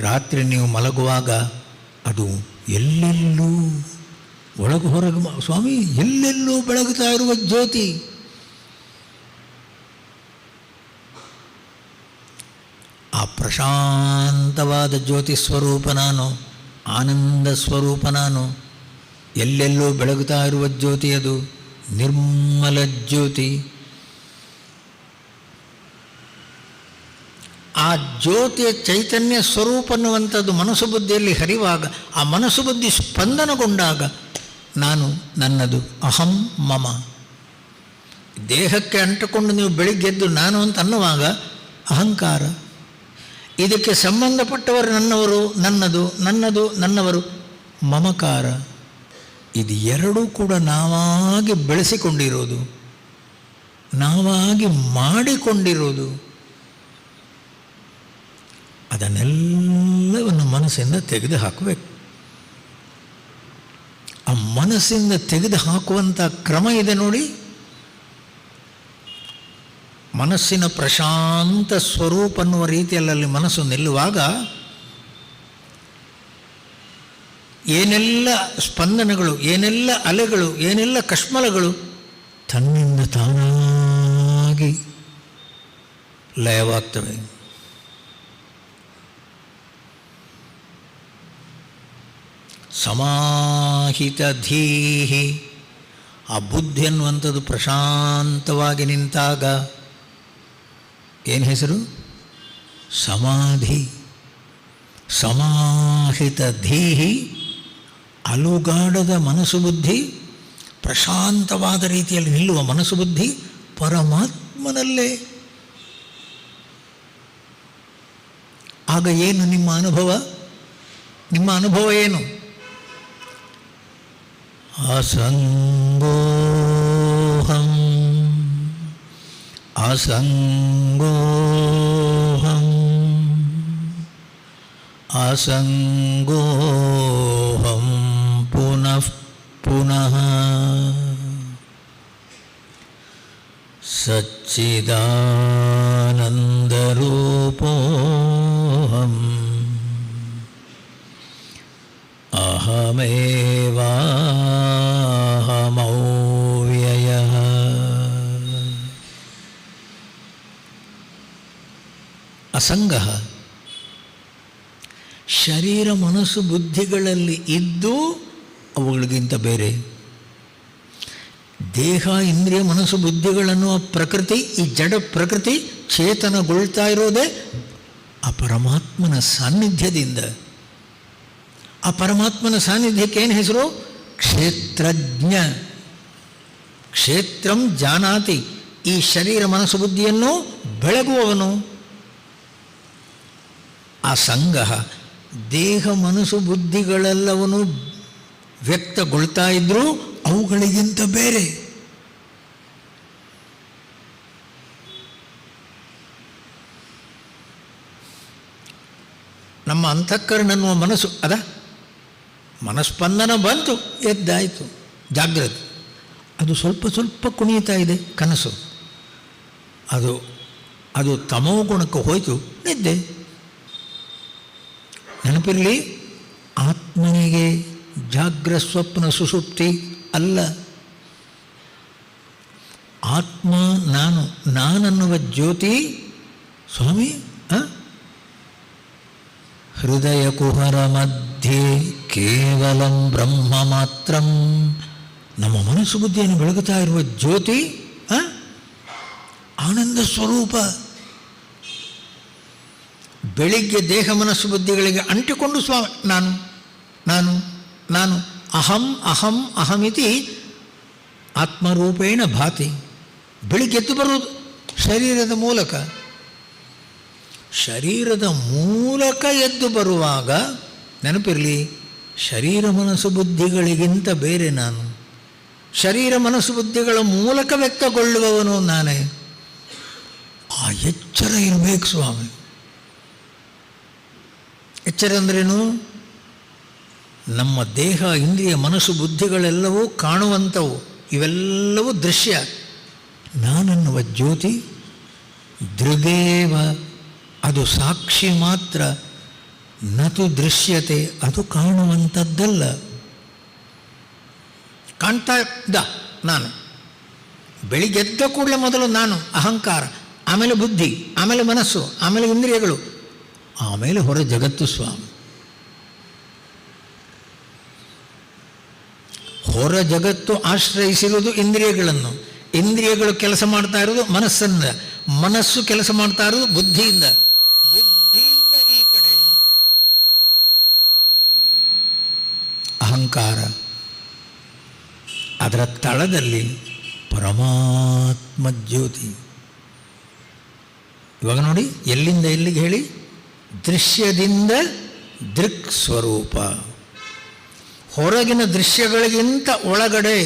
ರಾತ್ರಿ ನೀವು ಮಲಗುವಾಗ ಅದು ಎಲ್ಲೆಲ್ಲೂ ಒಳಗೆ ಹೊರಗೆ, ಸ್ವಾಮಿ ಎಲ್ಲೆಲ್ಲೂ ಬೆಳಗುತ್ತಾ ಇರುವ ಜ್ಯೋತಿ. ಆ ಪ್ರಶಾಂತವಾದ ಜ್ಯೋತಿ ಸ್ವರೂಪ ನಾನು, ಆನಂದ ಸ್ವರೂಪ ನಾನು. ಎಲ್ಲೆಲ್ಲೂ ಬೆಳಗುತ್ತಾ ಇರುವ ಜ್ಯೋತಿ ಅದು ನಿರ್ಮಲ ಜ್ಯೋತಿ. ಆ ಜ್ಯೋತಿಯ ಚೈತನ್ಯ ಸ್ವರೂಪ ಅನ್ನುವಂಥದ್ದು ಮನಸ್ಸು ಬುದ್ಧಿಯಲ್ಲಿ ಹರಿವಾಗ, ಆ ಮನಸ್ಸು ಬುದ್ಧಿ ಸ್ಪಂದನಗೊಂಡಾಗ ನಾನು, ನನ್ನದು, ಅಹಂ ಮಮ. ದೇಹಕ್ಕೆ ಅಂಟಿಕೊಂಡು ನೀವು ಬೆಳಿಗ್ಗೆದ್ದು ನಾನು ಅಂತ ಅನ್ನುವಾಗ ಅಹಂಕಾರ. ಇದಕ್ಕೆ ಸಂಬಂಧಪಟ್ಟವರು ನನ್ನವರು, ನನ್ನದು, ನನ್ನದು ನನ್ನವರು ಮಮಕಾರ. ಇದು ಎರಡೂ ಕೂಡ ನಾವಾಗಿ ಬೆಳೆಸಿಕೊಂಡಿರೋದು, ನಾವಾಗಿ ಮಾಡಿಕೊಂಡಿರೋದು. ಅದನ್ನೆಲ್ಲವನ್ನು ಮನಸ್ಸಿಂದ ತೆಗೆದು ಹಾಕಬೇಕು. ಆ ಮನಸ್ಸಿಂದ ತೆಗೆದು ಹಾಕುವಂಥ ಕ್ರಮ ಇದೆ ನೋಡಿ. ಮನಸ್ಸಿನ ಪ್ರಶಾಂತ ಸ್ವರೂಪ ಅನ್ನುವ ರೀತಿಯಲ್ಲಿ ಅಲ್ಲಿ ಮನಸ್ಸು ನಿಲ್ಲುವಾಗ ಏನೆಲ್ಲ ಸ್ಪಂದನಗಳು, ಏನೆಲ್ಲ ಅಲೆಗಳು, ಏನೆಲ್ಲ ಕಶ್ಮಲಗಳು ತನ್ನಿಂದ ತಾನಾಗಿ ಲಯವಾಗ್ತವೆ. ಸಮಾಹಿತ ಧೀಹಿ. ಆ ಬುದ್ಧಿ ಅನ್ನುವಂಥದ್ದು ಪ್ರಶಾಂತವಾಗಿ ನಿಂತಾಗ ಏನು ಹೆಸರು? ಸಮಾಧಿ. ಸಮಾಹಿತ ಧೀಹಿ, ಅಲುಗಾಡದ ಮನಸ್ಸು ಬುದ್ಧಿ, ಪ್ರಶಾಂತವಾದ ರೀತಿಯಲ್ಲಿ ನಿಲ್ಲುವ ಮನಸ್ಸು ಬುದ್ಧಿ ಪರಮಾತ್ಮನಲ್ಲೇ. ಆಗ ಏನು ನಿಮ್ಮ ಅನುಭವ? ನಿಮ್ಮ ಅನುಭವ ಏನು? ಅಸಂಗೋಹಂ ಅಸಂಗೋಹಂ ಅಸಂಗೋಹಂ ಪುನಃ ಪುನಃ ಸಚ್ಚಿದಾನಂದರೂಪೋಹಂ ಅಹಮೇವಾಹಮವ್ಯಯಃ. ಅಸಂಗ. ಶರೀರ ಮನಸ್ಸು ಬುದ್ಧಿಗಳಲ್ಲಿ ಇದ್ದು ಅವುಗಳಿಗಿಂತ ಬೇರೆ. ದೇಹ ಇಂದ್ರಿಯ ಮನಸ್ಸು ಬುದ್ಧಿಗಳನ್ನು ಪ್ರಕೃತಿ, ಈ ಜಡ ಪ್ರಕೃತಿ ಚೇತನಗೊಳ್ತಾ ಇರೋದೇ ಆ ಪರಮಾತ್ಮನ ಸಾನ್ನಿಧ್ಯದಿಂದ. ಆ ಪರಮಾತ್ಮನ ಸಾನ್ನಿಧ್ಯಕ್ಕೆ ಏನು ಹೆಸರು? ಕ್ಷೇತ್ರಜ್ಞ. ಕ್ಷೇತ್ರಂ ಜಾನಾತಿ, ಈ ಶರೀರ ಮನಸ್ಸು ಬುದ್ಧಿಯನ್ನು ಬೆಳಗುವವನು. ಆ ಸಂಘ ದೇಹ ಮನಸ್ಸು ಬುದ್ಧಿಗಳೆಲ್ಲವನು ವ್ಯಕ್ತಗೊಳ್ತಾ ಇದ್ದರೂ ಅವುಗಳಿಗಿಂತ ಬೇರೆ. ನಮ್ಮ ಅಂತಃಕರಣ ಅನ್ನುವ ಮನಸ್ಸು ಮನಸ್ಪಂದನ ಬಂತು, ಎದ್ದಾಯಿತು, ಜಾಗ್ರತೆ. ಅದು ಸ್ವಲ್ಪ ಸ್ವಲ್ಪ ಕುಣಿಯುತ್ತಾ ಇದೆ, ಕನಸು. ಅದು ತಮೋ ಗುಣಕ್ಕೆ ಹೋಯಿತು, ನಿದ್ದೆ. ನೆನಪಿರಲಿ, ಆತ್ಮನಿಗೆ ಜಾಗ್ರ ಸ್ವಪ್ನ ಸುಷುಪ್ತಿ ಅಲ್ಲ. ಆತ್ಮ ನಾನನ್ನುವ ಜ್ಯೋತಿ ಸ್ವಾಮಿ ಹೃದಯ ಕುಹರ ಮಧ್ಯೆ ಕೇವಲಂ ಬ್ರಹ್ಮ ಮಾತ್ರಂ. ನಮ್ಮ ಮನಸ್ಸು ಬುದ್ಧಿಯನ್ನು ಬೆಳಗುತ್ತಾ ಇರುವ ಜ್ಯೋತಿ ಆನಂದ ಸ್ವರೂಪ. ಬೆಳಿಗ್ಗೆ ದೇಹ ಮನಸ್ಸು ಬುದ್ಧಿಗಳಿಗೆ ಅಂಟಿಕೊಂಡು ಸ್ವಾಮಿ ನಾನು ನಾನು ನಾನು ಅಹಂ ಅಹಂ ಅಹಮಿತಿ ಆತ್ಮರೂಪೇಣ ಭಾತಿ. ಬೆಳಿಗ್ಗೆ ಎದ್ದು ಬರುವುದು ಶರೀರದ ಮೂಲಕ. ಶರೀರದ ಮೂಲಕ ಎದ್ದು ಬರುವಾಗ ನೆನಪಿರಲಿ, ಶರೀರ ಮನಸ್ಸು ಬುದ್ಧಿಗಳಿಗಿಂತ ಬೇರೆ ನಾನು. ಶರೀರ ಮನಸ್ಸು ಬುದ್ಧಿಗಳ ಮೂಲಕ ವ್ಯಕ್ತಗೊಳ್ಳುವವನು ನಾನೇ. ಆ ಎಚ್ಚರ ಇರಬೇಕು ಸ್ವಾಮಿ. ಎಚ್ಚರ ಅಂದ್ರೇನು? ನಮ್ಮ ದೇಹ ಇಂದ್ರಿಯ ಮನಸ್ಸು ಬುದ್ಧಿಗಳೆಲ್ಲವೂ ಕಾಣುವಂಥವು, ಇವೆಲ್ಲವೂ ದೃಶ್ಯ. ನಾನನ್ನುವ ಜ್ಯೋತಿ ದೃಗೇವ, ಅದು ಸಾಕ್ಷಿ ಮಾತ್ರ. ನತು ದೃಶ್ಯತೆ, ಅದು ಕಾಣುವಂಥದ್ದಲ್ಲ. ಕಾಣ್ತಾ ಇದ್ದ ನಾನು. ಬೆಳಿಗ್ಗೆ ಎದ್ದ ಕೂಡಲೇ ಮೊದಲು ನಾನು ಅಹಂಕಾರ, ಆಮೇಲೆ ಬುದ್ಧಿ, ಆಮೇಲೆ ಮನಸ್ಸು, ಆಮೇಲೆ ಇಂದ್ರಿಯಗಳು, ಆಮೇಲೆ ಹೊರ ಜಗತ್ತು ಸ್ವಾಮಿ. ಹೊರ ಜಗತ್ತು ಆಶ್ರಯಿಸಿರುವುದು ಇಂದ್ರಿಯಗಳನ್ನು, ಇಂದ್ರಿಯಗಳು ಕೆಲಸ ಮಾಡ್ತಾ ಇರೋದು ಮನಸ್ಸನ್ನು, ಮನಸ್ಸು ಕೆಲಸ ಮಾಡ್ತಾ ಇರೋದು ಬುದ್ಧಿಯಿಂದ, ಬುದ್ಧಿಯಿಂದ ಈ ಕಡೆ ಅಹಂಕಾರ, ಅದರ ತಳದಲ್ಲಿ ಪರಮಾತ್ಮ ಜ್ಯೋತಿ. ಇವಾಗ ನೋಡಿ, ಎಲ್ಲಿಂದ ಎಲ್ಲಿಗೆ ಹೇಳಿ? ದೃಶ್ಯದಿಂದ ದೃಕ್ ಸ್ವರೂಪ. ಹೊರಗಿನ ದೃಶ್ಯಗಳಿಗಿಂತ ಒಳಗಡೆ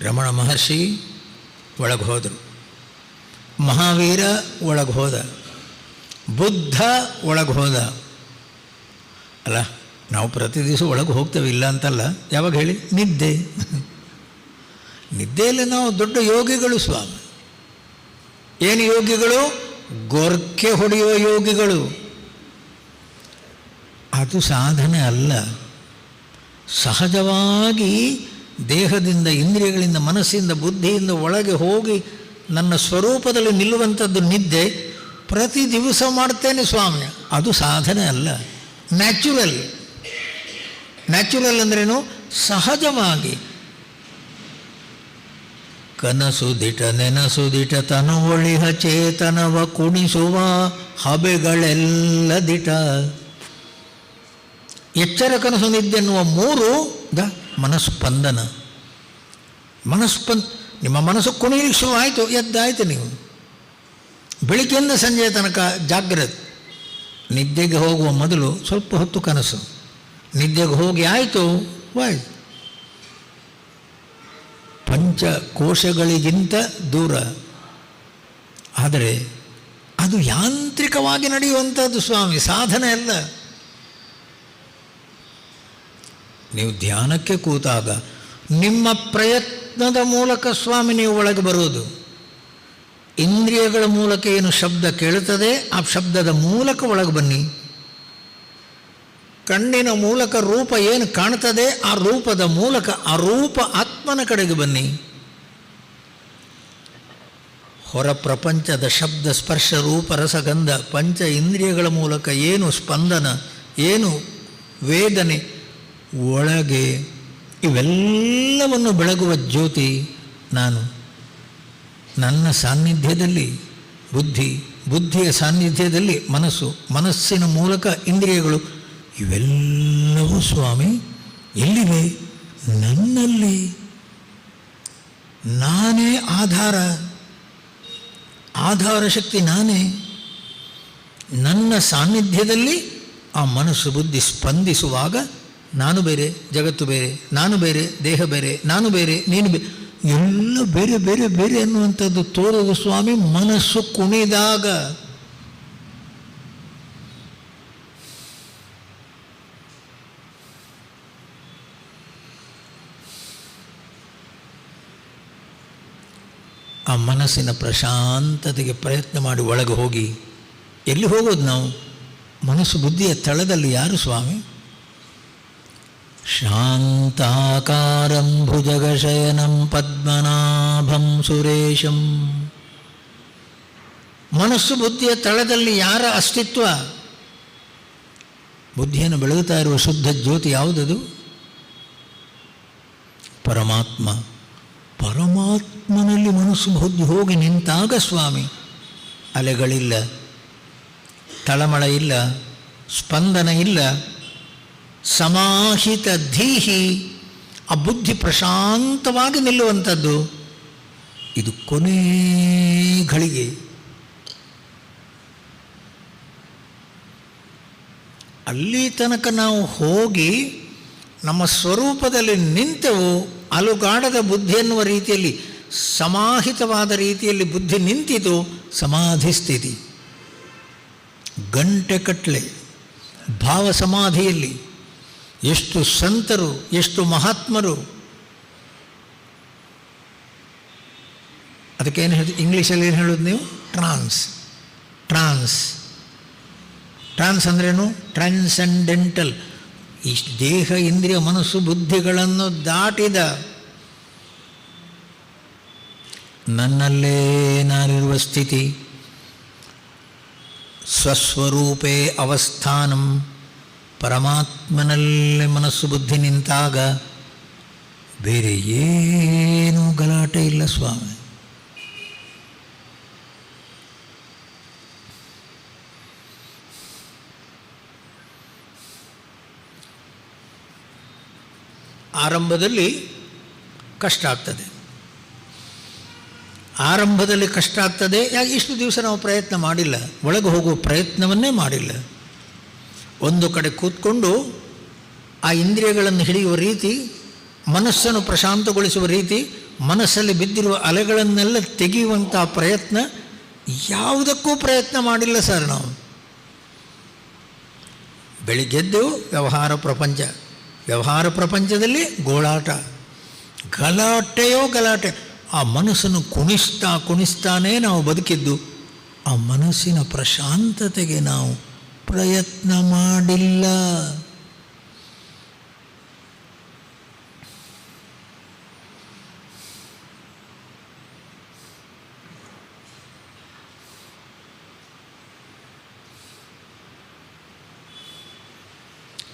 ರಮಣ ಮಹರ್ಷಿ ಒಳಗೆ ಹೋದರು, ಮಹಾವೀರ ಒಳಗೆ ಹೋದ, ಬುದ್ಧ ಒಳಗೆ ಹೋದ. ಅಲ್ಲ, ನಾವು ಪ್ರತಿ ದಿವಸ ಒಳಗೆ ಹೋಗ್ತೇವೆ, ಇಲ್ಲ ಅಂತಲ್ಲ. ಯಾವಾಗ ಹೇಳಿ? ನಿದ್ದೆ. ನಿದ್ದೆಯಲ್ಲಿ ನಾವು ದೊಡ್ಡ ಯೋಗಿಗಳು ಸ್ವಾಮಿ. ಏನು ಯೋಗಿಗಳು? ಗೊರ್ಕೆ ಹೊಡೆಯುವ ಯೋಗಿಗಳು. ಅದು ಸಾಧನೆ ಅಲ್ಲ. ಸಹಜವಾಗಿ ದೇಹದಿಂದ, ಇಂದ್ರಿಯಗಳಿಂದ, ಮನಸ್ಸಿಂದ, ಬುದ್ಧಿಯಿಂದ ಒಳಗೆ ಹೋಗಿ ನನ್ನ ಸ್ವರೂಪದಲ್ಲಿ ನಿಲ್ಲುವಂಥದ್ದು ನಿದ್ದೆ. ಪ್ರತಿ ದಿವಸ ಮಾಡ್ತೇನೆ ಸ್ವಾಮಿ, ಅದು ಸಾಧನೆ ಅಲ್ಲ. ನ್ಯಾಚುರಲ್. ನ್ಯಾಚುರಲ್ ಅಂದ್ರೇನು? ಸಹಜವಾಗಿ. ಕನಸುದಿಟ ನೆನಸುದಿಟ ತನುವಳಿಹ ಚೇತನವ ಕುಣಿಸುವ ಹಬೆಗಳೆಲ್ಲ ದಿಟ. ಎಚ್ಚರ, ಕನಸು, ನಿದ್ದೆ ಎನ್ನುವ ಮೂರು ಮನಸ್ಪಂದನ. ನಿಮ್ಮ ಮನಸ್ಸು ಕುಣಿಲಿಕ್ಕೆ ಶುರು ಆಯಿತು, ಎದ್ದಾಯಿತು ನೀವು. ಬೆಳಿಗ್ಗೆಯಿಂದ ಸಂಜೆಯ ತನಕ ಜಾಗ್ರತೆ. ನಿದ್ದೆಗೆ ಹೋಗುವ ಮೊದಲು ಸ್ವಲ್ಪ ಹೊತ್ತು ಕನಸು, ನಿದ್ದೆಗೆ ಹೋಗಿ ಆಯಿತು ವಾಯ್ತು. ಪಂಚಕೋಶಗಳಿಗಿಂತ ದೂರ. ಆದರೆ ಅದು ಯಾಂತ್ರಿಕವಾಗಿ ನಡೆಯುವಂಥದ್ದು ಸ್ವಾಮಿ, ಸಾಧನೆ ಅಲ್ಲ. ನೀವು ಧ್ಯಾನಕ್ಕೆ ಕೂತಾಗ ನಿಮ್ಮ ಪ್ರಯತ್ನದ ಮೂಲಕ ಸ್ವಾಮಿ ನೀವು ಒಳಗೆ ಬರುವುದು. ಇಂದ್ರಿಯಗಳ ಮೂಲಕ ಏನು ಶಬ್ದ ಕೇಳುತ್ತದೆ ಆ ಶಬ್ದದ ಮೂಲಕ ಒಳಗೆ ಬನ್ನಿ. ಕಣ್ಣಿನ ಮೂಲಕ ರೂಪ ಏನು ಕಾಣ್ತದೆ ಆ ರೂಪದ ಮೂಲಕ ಅರೂಪ ಆತ್ಮನ ಕಡೆಗೆ ಬನ್ನಿ. ಹೊರ ಪ್ರಪಂಚದ ಶಬ್ದ ಸ್ಪರ್ಶ ರೂಪ ರಸಗಂಧ ಪಂಚ ಇಂದ್ರಿಯಗಳ ಮೂಲಕ ಏನು ಸ್ಪಂದನ, ಏನು ವೇದನೆ, ಒಳಗೆ ಇವೆಲ್ಲವನ್ನು ಬೆಳಗುವ ಜ್ಯೋತಿ ನಾನು. ನನ್ನ ಸಾನ್ನಿಧ್ಯದಲ್ಲಿ ಬುದ್ಧಿ, ಬುದ್ಧಿಯ ಸಾನ್ನಿಧ್ಯದಲ್ಲಿ ಮನಸ್ಸು, ಮನಸ್ಸಿನ ಮೂಲಕ ಇಂದ್ರಿಯಗಳು, ಇವೆಲ್ಲವೂ ಸ್ವಾಮಿ ಎಲ್ಲಿವೆ? ನನ್ನಲ್ಲಿ. ನಾನೇ ಆಧಾರ, ಆಧಾರ ಶಕ್ತಿ ನಾನೇ. ನನ್ನ ಸಾನ್ನಿಧ್ಯದಲ್ಲಿ ಆ ಮನಸ್ಸು ಬುದ್ಧಿ ಸ್ಪಂದಿಸುವಾಗ ನಾನು ಬೇರೆ, ಜಗತ್ತು ಬೇರೆ, ನಾನು ಬೇರೆ, ದೇಹ ಬೇರೆ, ನಾನು ಬೇರೆ, ನೀನು ಬೇರೆ, ಎಲ್ಲ ಬೇರೆ ಬೇರೆ ಬೇರೆ ಅನ್ನುವಂಥದ್ದು ತೋರೋದು ಸ್ವಾಮಿ ಮನಸ್ಸು ಕುಣಿದಾಗ. ಆ ಮನಸ್ಸಿನ ಪ್ರಶಾಂತತೆಗೆ ಪ್ರಯತ್ನ ಮಾಡಿ ಒಳಗೆ ಹೋಗಿ. ಎಲ್ಲಿ ಹೋಗೋದು ನಾವು? ಮನಸ್ಸು ಬುದ್ಧಿಯ ತಳದಲ್ಲಿ ಯಾರು ಸ್ವಾಮಿ? ಶಾಂತಾಕಾರಂ ಭುಜಗಶಯನಂ ಪದ್ಮನಾಭಂ ಸುರೇಶಂ. ಮನಸ್ಸು ಬುದ್ಧಿಯ ತಳದಲ್ಲಿ ಯಾರ ಅಸ್ತಿತ್ವ? ಬುದ್ಧಿಯನ್ನು ಬೆಳಗುತ್ತಾ ಇರುವ ಶುದ್ಧ ಜ್ಯೋತಿ ಯಾವುದದು? ಪರಮಾತ್ಮ. ಪರಮಾತ್ಮನಲ್ಲಿ ಮನಸ್ಸು ಬುದ್ಧಿ ಹೋಗಿ ನಿಂತಾಗ ಸ್ವಾಮಿ ಅಲೆಗಳಿಲ್ಲ, ತಳಮಳ ಇಲ್ಲ, ಸ್ಪಂದನ ಇಲ್ಲ, ಸಮಾಹಿತ ಧೀಹಿ. ಆ ಬುದ್ಧಿ ಪ್ರಶಾಂತವಾಗಿ ನಿಲ್ಲುವಂಥದ್ದು. ಇದು ಕೊನೆ ಘಳಿಗೆ. ಅಲ್ಲಿ ತನಕ ನಾವು ಹೋಗಿ ನಮ್ಮ ಸ್ವರೂಪದಲ್ಲಿ ನಿಂತೆವು. ಅಲುಗಾಡದ ಬುದ್ಧಿ ಎನ್ನುವ ರೀತಿಯಲ್ಲಿ ಸಮಾಹಿತವಾದ ರೀತಿಯಲ್ಲಿ ಬುದ್ಧಿ ನಿಂತಿತು. ಸಮಾಧಿ ಸ್ಥಿತಿ ಗಂಟೆ ಕಟ್ಲೆ ಭಾವ ಸಮಾಧಿಯಲ್ಲಿ. ಎಷ್ಟು ಸಂತರು, ಎಷ್ಟು ಮಹಾತ್ಮರು. ಅದಕ್ಕೇನು ಹೇಳಿ ಇಂಗ್ಲೀಷಲ್ಲಿ ಏನು ಹೇಳೋದು ನೀವು? ಟ್ರಾನ್ಸ್. ಟ್ರಾನ್ಸ್ ಟ್ರಾನ್ಸ್ ಅಂದ್ರೇನು? ಟ್ರಾನ್ಸೆಂಡೆಂಟಲ್. ಇಷ್ಟು ದೇಹ ಇಂದ್ರಿಯ ಮನಸ್ಸು ಬುದ್ಧಿಗಳನ್ನು ದಾಟಿದ ನನ್ನಲ್ಲೇ ನಾನಿರುವ ಸ್ಥಿತಿ. ಸ್ವಸ್ವರೂಪೇ ಅವಸ್ಥಾನಂ. ಪರಮಾತ್ಮನಲ್ಲೇ ಮನಸ್ಸು ಬುದ್ಧಿ ನಿಂತಾಗ ಬೇರೆ ಏನೂ ಗಲಾಟೆ ಇಲ್ಲ ಸ್ವಾಮಿ. ಆರಂಭದಲ್ಲಿ ಕಷ್ಟ ಆಗ್ತದೆ. ಆರಂಭದಲ್ಲಿ ಕಷ್ಟ ಆಗ್ತದೆ. ಯಾಕೆ? ಇಷ್ಟು ದಿವಸ ನಾವು ಪ್ರಯತ್ನ ಮಾಡಿಲ್ಲ, ಒಳಗೆ ಹೋಗುವ ಪ್ರಯತ್ನವನ್ನೇ ಮಾಡಿಲ್ಲ. ಒಂದು ಕಡೆ ಕೂತ್ಕೊಂಡು ಆ ಇಂದ್ರಿಯಗಳನ್ನು ಹಿಡಿಯುವ ರೀತಿ, ಮನಸ್ಸನ್ನು ಪ್ರಶಾಂತಗೊಳಿಸುವ ರೀತಿ, ಮನಸ್ಸಲ್ಲಿ ಬಿದ್ದಿರುವ ಅಲೆಗಳನ್ನೆಲ್ಲ ತೆಗೆಯುವಂಥ ಪ್ರಯತ್ನ ಯಾವುದಕ್ಕೂ ಪ್ರಯತ್ನ ಮಾಡಿಲ್ಲ ಸರ್ ನಾವು. ಬೆಳಿಗ್ಗೆದ್ದು ವ್ಯವಹಾರ ಪ್ರಪಂಚ, ವ್ಯವಹಾರ ಪ್ರಪಂಚದಲ್ಲಿ ಗೋಳಾಟ, ಗಲಾಟೆಯೋ ಗಲಾಟೆ. ಆ ಮನಸ್ಸನ್ನು ಕುಣಿಸ್ತಾನೇ ನಾವು ಬದುಕಿದ್ದು. ಆ ಮನಸ್ಸಿನ ಪ್ರಶಾಂತತೆಗೆ ನಾವು ಪ್ರಯತ್ನ ಮಾಡಿಲ್ಲ.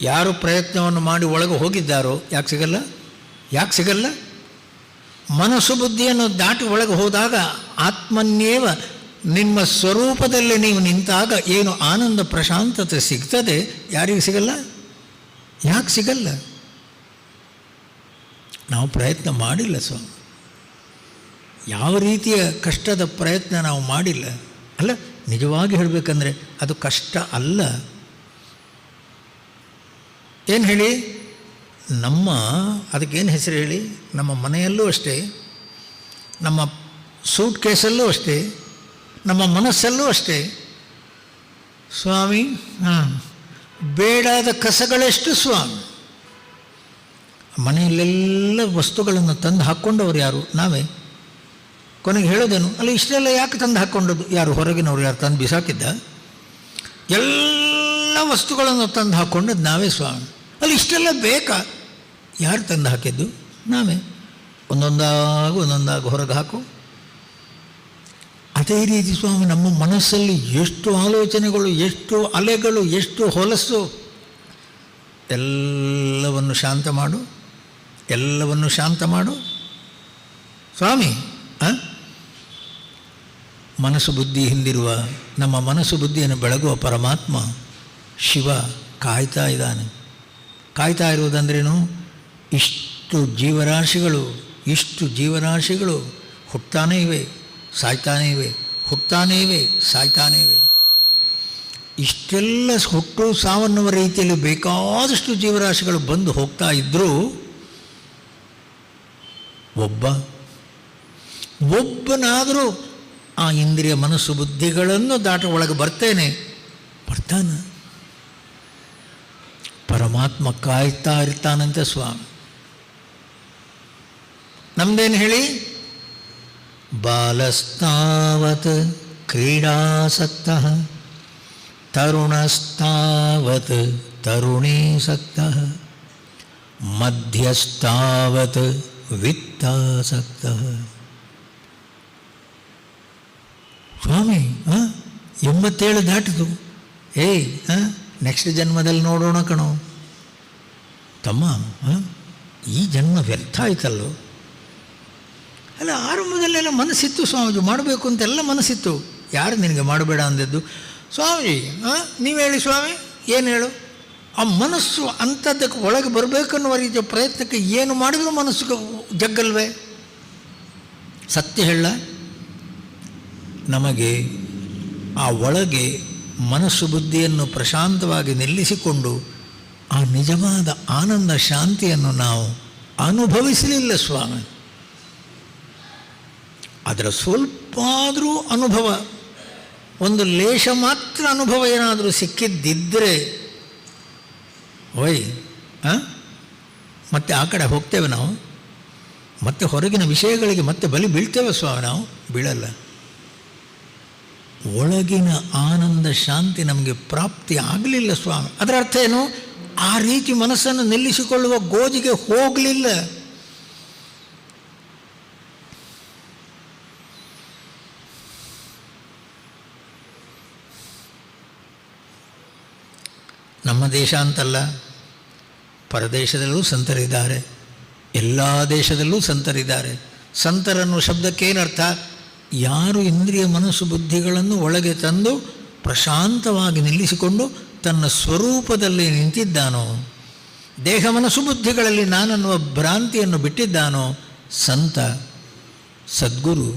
ಯಾರು ಪ್ರಯತ್ನವನ್ನು ಮಾಡಿ ಒಳಗೆ ಹೋಗಿದ್ದಾರೋ ಯಾಕೆ ಸಿಗಲ್ಲ? ಯಾಕೆ ಸಿಗಲ್ಲ? ಮನಸ್ಸು ಬುದ್ಧಿಯನ್ನು ದಾಟಿ ಒಳಗೆ ಹೋದಾಗ ಆತ್ಮನ್ನೇವ ನಿಮ್ಮ ಸ್ವರೂಪದಲ್ಲಿ ನೀವು ನಿಂತಾಗ ಏನು ಆನಂದ ಪ್ರಶಾಂತತೆ ಸಿಗ್ತದೆ, ಯಾರಿಗೂ ಸಿಗಲ್ಲ? ಯಾಕೆ ಸಿಗಲ್ಲ? ನಾವು ಪ್ರಯತ್ನ ಮಾಡಿಲ್ಲ ಸ್ವಾಮಿ. ಯಾವ ರೀತಿಯ ಕಷ್ಟದ ಪ್ರಯತ್ನ ನಾವು ಮಾಡಿಲ್ಲ. ಅಲ್ಲ, ನಿಜವಾಗಿ ಹೇಳಬೇಕಂದ್ರೆ ಅದು ಕಷ್ಟ ಅಲ್ಲ. ಏನು ಹೇಳಿ? ಅದಕ್ಕೇನು ಹೆಸರು ಹೇಳಿ? ನಮ್ಮ ಮನೆಯಲ್ಲೂ ಅಷ್ಟೇ, ನಮ್ಮ ಸೂಟ್ ಕೇಸಲ್ಲೂ ಅಷ್ಟೇ, ನಮ್ಮ ಮನಸ್ಸಲ್ಲೂ ಅಷ್ಟೇ ಸ್ವಾಮಿ. ಬೇಡಾದ ಕಸಗಳೆಷ್ಟು ಸ್ವಾಮಿ. ಮನೆಯಲ್ಲೆಲ್ಲ ವಸ್ತುಗಳನ್ನು ತಂದು ಹಾಕ್ಕೊಂಡವ್ರು ಯಾರು? ನಾವೇ. ಕೊನೆಗೆ ಹೇಳೋದೇನು? ಅಲ್ಲ, ಇಷ್ಟೆಲ್ಲ ಯಾಕೆ ತಂದು ಹಾಕ್ಕೊಂಡದ್ದು? ಯಾರು? ಹೊರಗಿನವ್ರು ಯಾರು ತಂದು ಬಿಸಾಕಿದ್ದ? ಎಲ್ಲ ವಸ್ತುಗಳನ್ನು ತಂದು ಹಾಕ್ಕೊಂಡದ್ದು ನಾವೇ ಸ್ವಾಮಿ. ಅಲ್ಲಿ ಇಷ್ಟೆಲ್ಲ ಬೇಕಾ? ಯಾರು ತಂದು ಹಾಕಿದ್ದು? ನಾವೇ. ಒಂದೊಂದಾಗಿ ಹೊರಗೆ ಹಾಕು. ಅದೇ ರೀತಿ ಸ್ವಾಮಿ, ನಮ್ಮ ಮನಸ್ಸಲ್ಲಿ ಎಷ್ಟು ಆಲೋಚನೆಗಳು, ಎಷ್ಟು ಅಲೆಗಳು, ಎಷ್ಟು ಹೊಲಸು. ಎಲ್ಲವನ್ನು ಶಾಂತ ಮಾಡು, ಎಲ್ಲವನ್ನು ಶಾಂತ ಮಾಡು ಸ್ವಾಮಿ. ಮನಸ್ಸು ಬುದ್ಧಿ ಹಿಂದಿರುವ ನಮ್ಮ ಮನಸ್ಸು ಬುದ್ಧಿಯನ್ನು ಬೆಳಗುವ ಪರಮಾತ್ಮ ಶಿವ ಕಾಯ್ತಾ ಇದ್ದಾನೆ. ಕಾಯ್ತಾ ಇರುವುದಂದ್ರೇನು? ಇಷ್ಟು ಜೀವರಾಶಿಗಳು ಹುಟ್ತಾನೇ ಇವೆ, ಸಾಯ್ತಾನೇ ಇವೆ, ಹುಟ್ತಾನೇ ಇವೆ, ಸಾಯ್ತಾನೇ ಇವೆ. ಇಷ್ಟೆಲ್ಲ ಹುಟ್ಟು ಸಾವನ್ನವ ರೀತಿಯಲ್ಲಿ ಬೇಕಾದಷ್ಟು ಜೀವರಾಶಿಗಳು ಬಂದು ಹೋಗ್ತಾ ಇದ್ದರೂ ಒಬ್ಬನಾದರೂ ಆ ಇಂದ್ರಿಯ ಮನಸ್ಸು ಬುದ್ಧಿಗಳನ್ನು ದಾಟ ಒಳಗೆ ಬರ್ತಾನೆ. ಪರಮಾತ್ಮ ಕಾಯ್ತಾ ಇರ್ತಾನಂತೆ ಸ್ವಾಮಿ. ನಮ್ದೇನು ಹೇಳಿ? ಬಾಲಸ್ತಾವತ್ ಕ್ರೀಡಾಸಕ್ತಃ ತರುಣಸ್ತಾವತ್ ತರುಣೀಸಕ್ತಃ ಮಧ್ಯಸ್ತಾವತ್ ವಿತ್ತಾಸಕ್ತಃ. ಸ್ವಾಮಿ 87 ದಾಟಿತು. ನೆಕ್ಸ್ಟ್ ಜನ್ಮದಲ್ಲಿ ನೋಡೋಣ ಕಣೋ ತಮ್ಮ. ಈ ಜನ್ಮ ವ್ಯರ್ಥ ಆಯ್ತಲ್ಲೋ. ಅಲ್ಲ, ಆರಂಭದಲ್ಲೆಲ್ಲ ಮನಸ್ಸಿತ್ತು ಸ್ವಾಮೀಜಿ, ಮಾಡಬೇಕು ಅಂತೆಲ್ಲ ಮನಸ್ಸಿತ್ತು. ಯಾರು ನಿನಗೆ ಮಾಡಬೇಡ ಅಂದದ್ದು? ಸ್ವಾಮೀಜಿ ನೀವು ಹೇಳಿ ಸ್ವಾಮಿ, ಏನು ಹೇಳು? ಆ ಮನಸ್ಸು ಅಂಥದ್ದಕ್ಕೆ ಒಳಗೆ ಬರಬೇಕನ್ನುವ ರೀತಿಯ ಪ್ರಯತ್ನಕ್ಕೆ ಏನು ಮಾಡಿದರೂ ಮನಸ್ಸು ಜಗ್ಗಲ್ವೇ? ಸತ್ಯ ಹೇಳ, ನಮಗೆ ಆ ಒಳಗೆ ಮನಸ್ಸು ಬುದ್ಧಿಯನ್ನು ಪ್ರಶಾಂತವಾಗಿ ನಿಲ್ಲಿಸಿಕೊಂಡು ಆ ನಿಜವಾದ ಆನಂದ ಶಾಂತಿಯನ್ನು ನಾವು ಅನುಭವಿಸಲಿಲ್ಲ ಸ್ವಾಮಿ. ಅದರ ಸ್ವಲ್ಪ ಆದರೂ ಅನುಭವ, ಒಂದು ಲೇಷ ಮಾತ್ರ ಅನುಭವ ಏನಾದರೂ ಸಿಕ್ಕಿದ್ದಿದ್ದರೆ ಮತ್ತೆ ಆ ಕಡೆ ಹೋಗ್ತೇವೆ ನಾವು, ಮತ್ತೆ ಹೊರಗಿನ ವಿಷಯಗಳಿಗೆ ಮತ್ತೆ ಬಲಿ ಬೀಳ್ತೇವೆ ಸ್ವಾಮಿ. ನಾವು ಬೀಳಲ್ಲ. ಒಳಗಿನ ಆನಂದ ಶಾಂತಿ ನಮಗೆ ಪ್ರಾಪ್ತಿ ಆಗಲಿಲ್ಲ ಸ್ವಾಮಿ. ಅದರ ಅರ್ಥ ಏನು? ಆ ರೀತಿ ಮನಸ್ಸನ್ನು ನಿಲ್ಲಿಸಿಕೊಳ್ಳುವ ಗೋಜಿಗೆ ಹೋಗಲಿಲ್ಲ. ನಮ್ಮ ದೇಶ ಅಂತಲ್ಲ, ಪರದೇಶದಲ್ಲೂ ಸಂತರಿದ್ದಾರೆ, ಎಲ್ಲ ದೇಶದಲ್ಲೂ ಸಂತರಿದ್ದಾರೆ. ಸಂತರನ್ನು ಶಬ್ದಕ್ಕೇನರ್ಥ? ಯಾರು ಇಂದ್ರಿಯ ಮನಸ್ಸು ಬುದ್ಧಿಗಳನ್ನು ಒಳಗೆ ತಂದು ಪ್ರಶಾಂತವಾಗಿ ನಿಲ್ಲಿಸಿಕೊಂಡು ತನ್ನ ಸ್ವರೂಪದಲ್ಲಿ ನಿಂತಿದ್ದಾನೋ, ದೇಹ ಮನಸ್ಸು ಬುದ್ಧಿಗಳಲ್ಲಿ ನಾನನ್ನುವ ಭ್ರಾಂತಿಯನ್ನು ಬಿಟ್ಟಿದ್ದಾನೋ ಸಂತ, ಸದ್ಗುರು,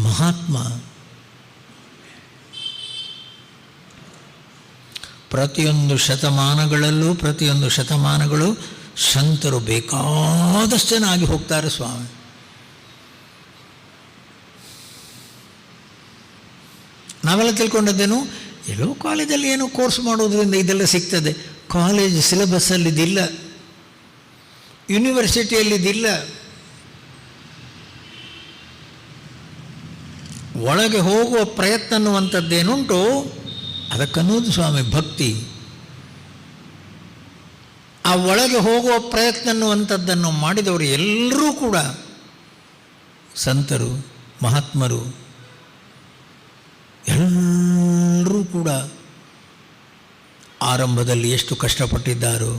ಮಹಾತ್ಮ. ಪ್ರತಿಯೊಂದು ಶತಮಾನಗಳು ಸಂತರು ಬೇಕಾದಷ್ಟು ಜನ ಆಗಿ ಹೋಗ್ತಾರೆ ಸ್ವಾಮಿ. ನಾವೆಲ್ಲ ತಿಳ್ಕೊಂಡದ್ದೇನು? ಎಲ್ಲೋ ಕಾಲೇಜಲ್ಲಿ ಏನೋ ಕೋರ್ಸ್ ಮಾಡೋದ್ರಿಂದ ಇದೆಲ್ಲ ಸಿಗ್ತದೆ. ಕಾಲೇಜ್ ಸಿಲೆಬಸ್ಸಲ್ಲಿದ್ದಿಲ್ಲ, ಯೂನಿವರ್ಸಿಟಿಯಲ್ಲಿದ್ದಿಲ್ಲ. ಒಳಗೆ ಹೋಗುವ ಪ್ರಯತ್ನ ಅನ್ನುವಂಥದ್ದೇನುಂಟು, ಅದಕ್ಕನ್ನೋದು ಸ್ವಾಮಿ ಭಕ್ತಿ. ಆ ಒಳಗೆ ಹೋಗುವ ಪ್ರಯತ್ನ ಅನ್ನುವಂಥದ್ದನ್ನು ಮಾಡಿದವರು ಎಲ್ಲರೂ ಕೂಡ ಸಂತರು, ಮಹಾತ್ಮರು, ಎಲ್ಲರೂ ಕೂಡ ಆರಂಭದಲ್ಲಿ ಎಷ್ಟು ಕಷ್ಟಪಟ್ಟಿದ್ದಾರೋ.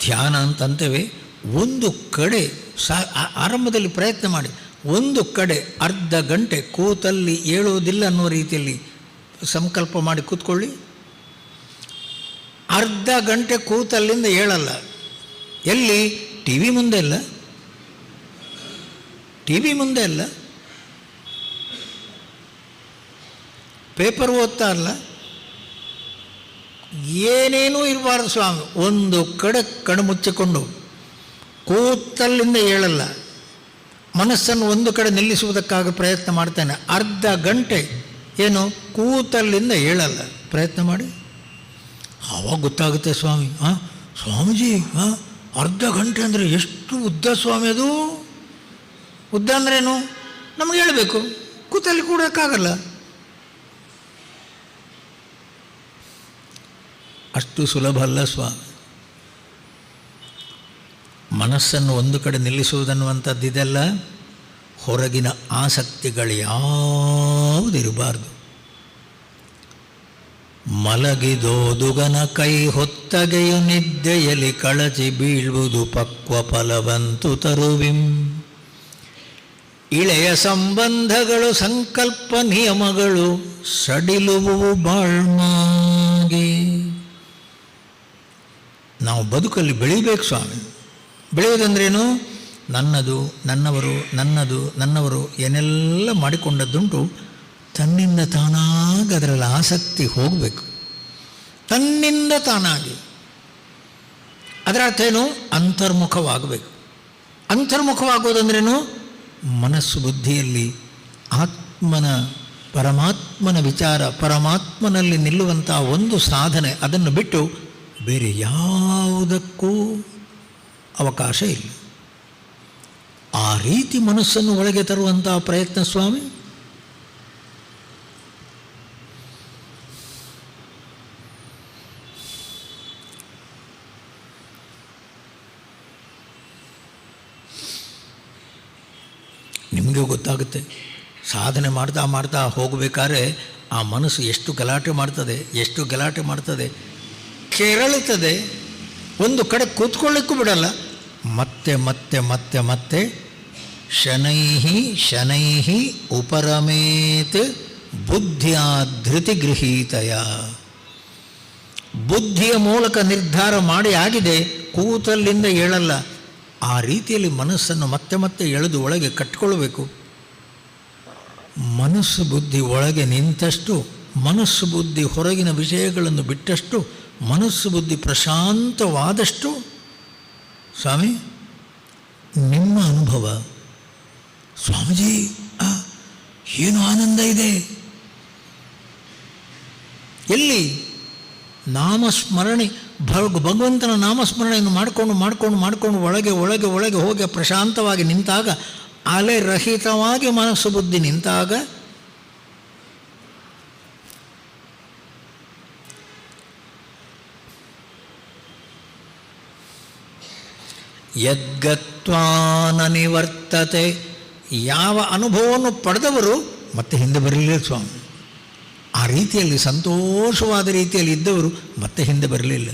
ಧ್ಯಾನ ಅಂತಂತೇವೆ, ಒಂದು ಕಡೆ ಆರಂಭದಲ್ಲಿ ಪ್ರಯತ್ನ ಮಾಡಿ, ಒಂದು ಕಡೆ ಅರ್ಧ ಗಂಟೆ ಕೂತಲ್ಲಿ ಏಳುವುದಿಲ್ಲ ಅನ್ನುವ ರೀತಿಯಲ್ಲಿ ಸಂಕಲ್ಪ ಮಾಡಿ ಕೂತ್ಕೊಳ್ಳಿ. ಅರ್ಧ ಗಂಟೆ ಕೂತಲ್ಲಿಂದ ಏಳಲ್ಲ. ಎಲ್ಲಿ? ಟಿ ವಿ ಮುಂದೆ ಅಲ್ಲ, ಪೇಪರ್ ಓದ್ತಾ ಅಲ್ಲ, ಏನೇನೂ ಇರಬಾರ್ದು ಸ್ವಾಮಿ. ಒಂದು ಕಡೆ ಕಣ್ಣು ಮುಚ್ಚಿಕೊಂಡು ಕೂತಲ್ಲಿಂದ ಏಳಲ್ಲ, ಮನಸ್ಸನ್ನು ಒಂದು ಕಡೆ ನಿಲ್ಲಿಸುವುದಕ್ಕಾಗಿ ಪ್ರಯತ್ನ ಮಾಡ್ತಾನೆ. ಅರ್ಧ ಗಂಟೆ ಏನು ಕೂತಲ್ಲಿಂದ ಏಳಲ್ಲ, ಪ್ರಯತ್ನ ಮಾಡಿ. ಆವಾಗ ಗೊತ್ತಾಗುತ್ತೆ ಸ್ವಾಮಿ, ಸ್ವಾಮೀಜಿ ಅರ್ಧ ಗಂಟೆ ಅಂದರೆ ಎಷ್ಟು ಉದ್ದ ಸ್ವಾಮಿ, ಅದು ಉದ್ದ ಅಂದ್ರೇನು ನಮಗೆ ಹೇಳಬೇಕು, ಕೂತಲ್ಲಿ ಕೂಡೋಕ್ಕಾಗಲ್ಲ. ಅಷ್ಟು ಸುಲಭ ಅಲ್ಲ ಸ್ವಾಮಿ. ಮನಸ್ಸನ್ನು ಒಂದು ಕಡೆ ನಿಲ್ಲಿಸುವುದನ್ನುವಂಥದ್ದು ಇದೆಲ್ಲ ಹೊರಗಿನ ಆಸಕ್ತಿಗಳು ಯಾವುದಿರಬಾರ್ದು. ಮಲಗಿದೋದುಗನ ಕೈ ಹೊತ್ತಗೆಯು ನಿದ್ದೆಯಲ್ಲಿ ಕಳಚಿ ಬೀಳುವುದು ಪಕ್ವ ಫಲವಂತು ತರುವಿಂ. ಇಳೆಯ ಸಂಬಂಧಗಳು ಸಂಕಲ್ಪ ನಿಯಮಗಳು ಸಡಿಲುವು ಬಾಳ್ಮಾಗೆ. ನಾವು ಬದುಕಲ್ಲಿ ಬೆಳೀಬೇಕು ಸ್ವಾಮಿ. ಬೆಳೆಯುವುದಂದ್ರೇನು? ನನ್ನದು, ನನ್ನವರು, ನನ್ನದು, ನನ್ನವರು ಏನೆಲ್ಲ ಮಾಡಿಕೊಂಡದ್ದುಂಟು, ತನ್ನಿಂದ ತಾನಾಗಿ ಅದರಲ್ಲಿ ಆಸಕ್ತಿ ಹೋಗಬೇಕು, ತನ್ನಿಂದ ತಾನಾಗಿ. ಅದರ ಅರ್ಥ ಏನು? ಅಂತರ್ಮುಖವಾಗಬೇಕು. ಅಂತರ್ಮುಖವಾಗೋದಂದ್ರೇನು? ಮನಸ್ಸು ಬುದ್ಧಿಯಲ್ಲಿ ಪರಮಾತ್ಮನ ವಿಚಾರ, ಪರಮಾತ್ಮನಲ್ಲಿ ನಿಲ್ಲುವಂಥ ಒಂದು ಸಾಧನೆ, ಅದನ್ನು ಬಿಟ್ಟು ಬೇರೆ ಯಾವುದಕ್ಕೂ ಅವಕಾಶ ಇಲ್ಲ. ಆ ರೀತಿ ಮನಸ್ಸನ್ನು ಒಳಗೆ ತರುವಂಥ ಪ್ರಯತ್ನ ಸ್ವಾಮಿ. ನಿಮಗೆ ಗೊತ್ತಾಗುತ್ತೆ, ಸಾಧನೆ ಮಾಡ್ತಾ ಮಾಡ್ತಾ ಹೋಗಬೇಕಾದ್ರೆ ಆ ಮನಸ್ಸು ಎಷ್ಟು ಗಲಾಟೆ ಮಾಡ್ತದೆ, ಕೆರಳುತ್ತದೆ, ಒಂದು ಕಡೆ ಕೂತ್ಕೊಳ್ಳಿಕ್ಕೂ ಬಿಡಲ್ಲ. ಮತ್ತೆ ಮತ್ತೆ ಮತ್ತೆ ಮತ್ತೆ ಶನೈಹಿ ಉಪರಮೇತ್ ಬುದ್ಧಿಯ ಧೃತಿ ಗೃಹೀತಯ. ಬುದ್ಧಿಯ ಮೂಲಕ ನಿರ್ಧಾರ ಮಾಡಿ ಆಗಿದೆ, ಕೂತಲ್ಲಿಂದ ಏಳಲ್ಲ. ಆ ರೀತಿಯಲ್ಲಿ ಮನಸ್ಸನ್ನು ಮತ್ತೆ ಮತ್ತೆ ಎಳೆದು ಒಳಗೆ ಕಟ್ಟಿಕೊಳ್ಳಬೇಕು. ಮನಸ್ಸು ಬುದ್ಧಿ ಒಳಗೆ ನಿಂತಷ್ಟು, ಮನಸ್ಸು ಬುದ್ಧಿ ಹೊರಗಿನ ವಿಷಯಗಳನ್ನು ಬಿಟ್ಟಷ್ಟು, ಮನಸ್ಸು ಬುದ್ಧಿ ಪ್ರಶಾಂತವಾದಷ್ಟು ಸ್ವಾಮಿ ನಿಮ್ಮ ಅನುಭವ. ಸ್ವಾಮೀಜಿ ಏನು ಆನಂದ ಇದೆ. ಎಲ್ಲಿ? ನಾಮಸ್ಮರಣೆ, ಭಗವಂತನ ನಾಮಸ್ಮರಣೆಯನ್ನು ಮಾಡಿಕೊಂಡು ಒಳಗೆ ಹೋಗಿ ಪ್ರಶಾಂತವಾಗಿ ನಿಂತಾಗ, ಅಲೆ ರಹಿತವಾಗಿ ಮನಸ್ಸು ಬುದ್ಧಿ ನಿಂತಾಗ ಯದ್ಗತ್ವಾನ ನಿವರ್ತತೆ. ಯಾವ ಅನುಭವವನ್ನು ಪಡೆದವರು ಮತ್ತೆ ಹಿಂದೆ ಬರಲಿಲ್ಲ ಸ್ವಾಮಿ. ಆ ರೀತಿಯಲ್ಲಿ ಸಂತೋಷವಾದ ರೀತಿಯಲ್ಲಿ ಇದ್ದವರು ಮತ್ತೆ ಹಿಂದೆ ಬರಲಿಲ್ಲ.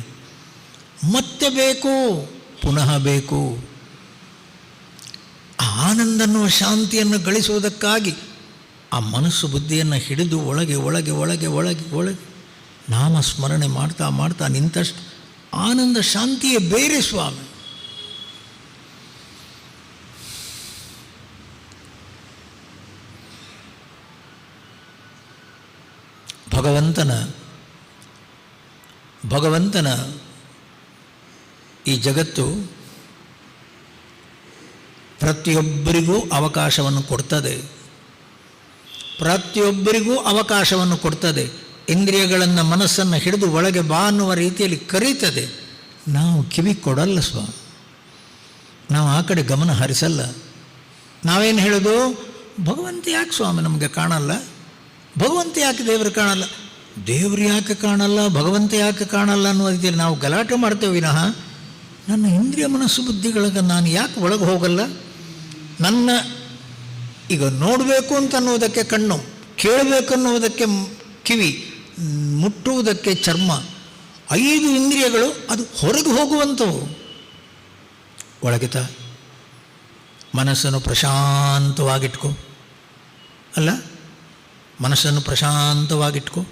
ಮತ್ತೆ ಬೇಕು, ಪುನಃ ಬೇಕು. ಆನಂದ ಅನ್ನುವ ಶಾಂತಿಯನ್ನು ಗಳಿಸುವುದಕ್ಕಾಗಿ ಆ ಮನಸ್ಸು ಬುದ್ಧಿಯನ್ನು ಹಿಡಿದು ಒಳಗೆ ನಾಮಸ್ಮರಣೆ ಮಾಡ್ತಾ ನಿಂತಷ್ಟು ಆನಂದ ಶಾಂತಿಯೇ ಬೇರೆ ಸ್ವಾಮಿ. ಭಗವಂತನ ಈ ಜಗತ್ತು ಪ್ರತಿಯೊಬ್ಬರಿಗೂ ಅವಕಾಶವನ್ನು ಕೊಡ್ತದೆ. ಇಂದ್ರಿಯಗಳನ್ನು, ಮನಸ್ಸನ್ನು ಹಿಡಿದು ಒಳಗೆ ಬಾ ಅನ್ನುವ ರೀತಿಯಲ್ಲಿ ಕರೀತದೆ. ನಾವು ಕಿವಿ ಕೊಡಲ್ಲ ಸ್ವಾಮಿ, ನಾವು ಆ ಕಡೆ ಗಮನ ಹರಿಸಲ್ಲ. ನಾವೇನು ಹೇಳೋದು? ಭಗವಂತ ಯಾಕೆ ಸ್ವಾಮಿ ನಮಗೆ ಕಾಣಲ್ಲ? ಭಗವಂತ ಯಾಕೆ ದೇವರು ಕಾಣಲ್ಲ? ದೇವರು ಯಾಕೆ ಕಾಣಲ್ಲ, ಭಗವಂತ ಯಾಕೆ ಕಾಣಲ್ಲ ಅನ್ನುವ ರೀತಿಯಲ್ಲಿ ನಾವು ಗಲಾಟೆ ಮಾಡ್ತೇವೆ ವಿನಃ ನನ್ನ ಇಂದ್ರಿಯ ಮನಸ್ಸು ಬುದ್ಧಿಗಳಿಗೆ ನಾನು ಯಾಕೆ ಒಳಗೆ ಹೋಗಲ್ಲ? ನನ್ನ ಈಗ ನೋಡಬೇಕು ಅಂತ ಅನ್ನೋದಕ್ಕೆ ಕಣ್ಣು, ಕೇಳಬೇಕು ಅನ್ನೋದಕ್ಕೆ ಕಿವಿ, ಮುಟ್ಟುವುದಕ್ಕೆ ಚರ್ಮ, 5 ಇಂದ್ರಿಯಗಳು ಅದು ಹೊರಗೆ ಹೋಗುವಂಥವು. ಒಳಗೆ ಮನಸ್ಸನ್ನು ಪ್ರಶಾಂತವಾಗಿಟ್ಕೋ, ಅಲ್ಲ, ಮನಸ್ಸನ್ನು ಪ್ರಶಾಂತವಾಗಿಟ್ಕೋ.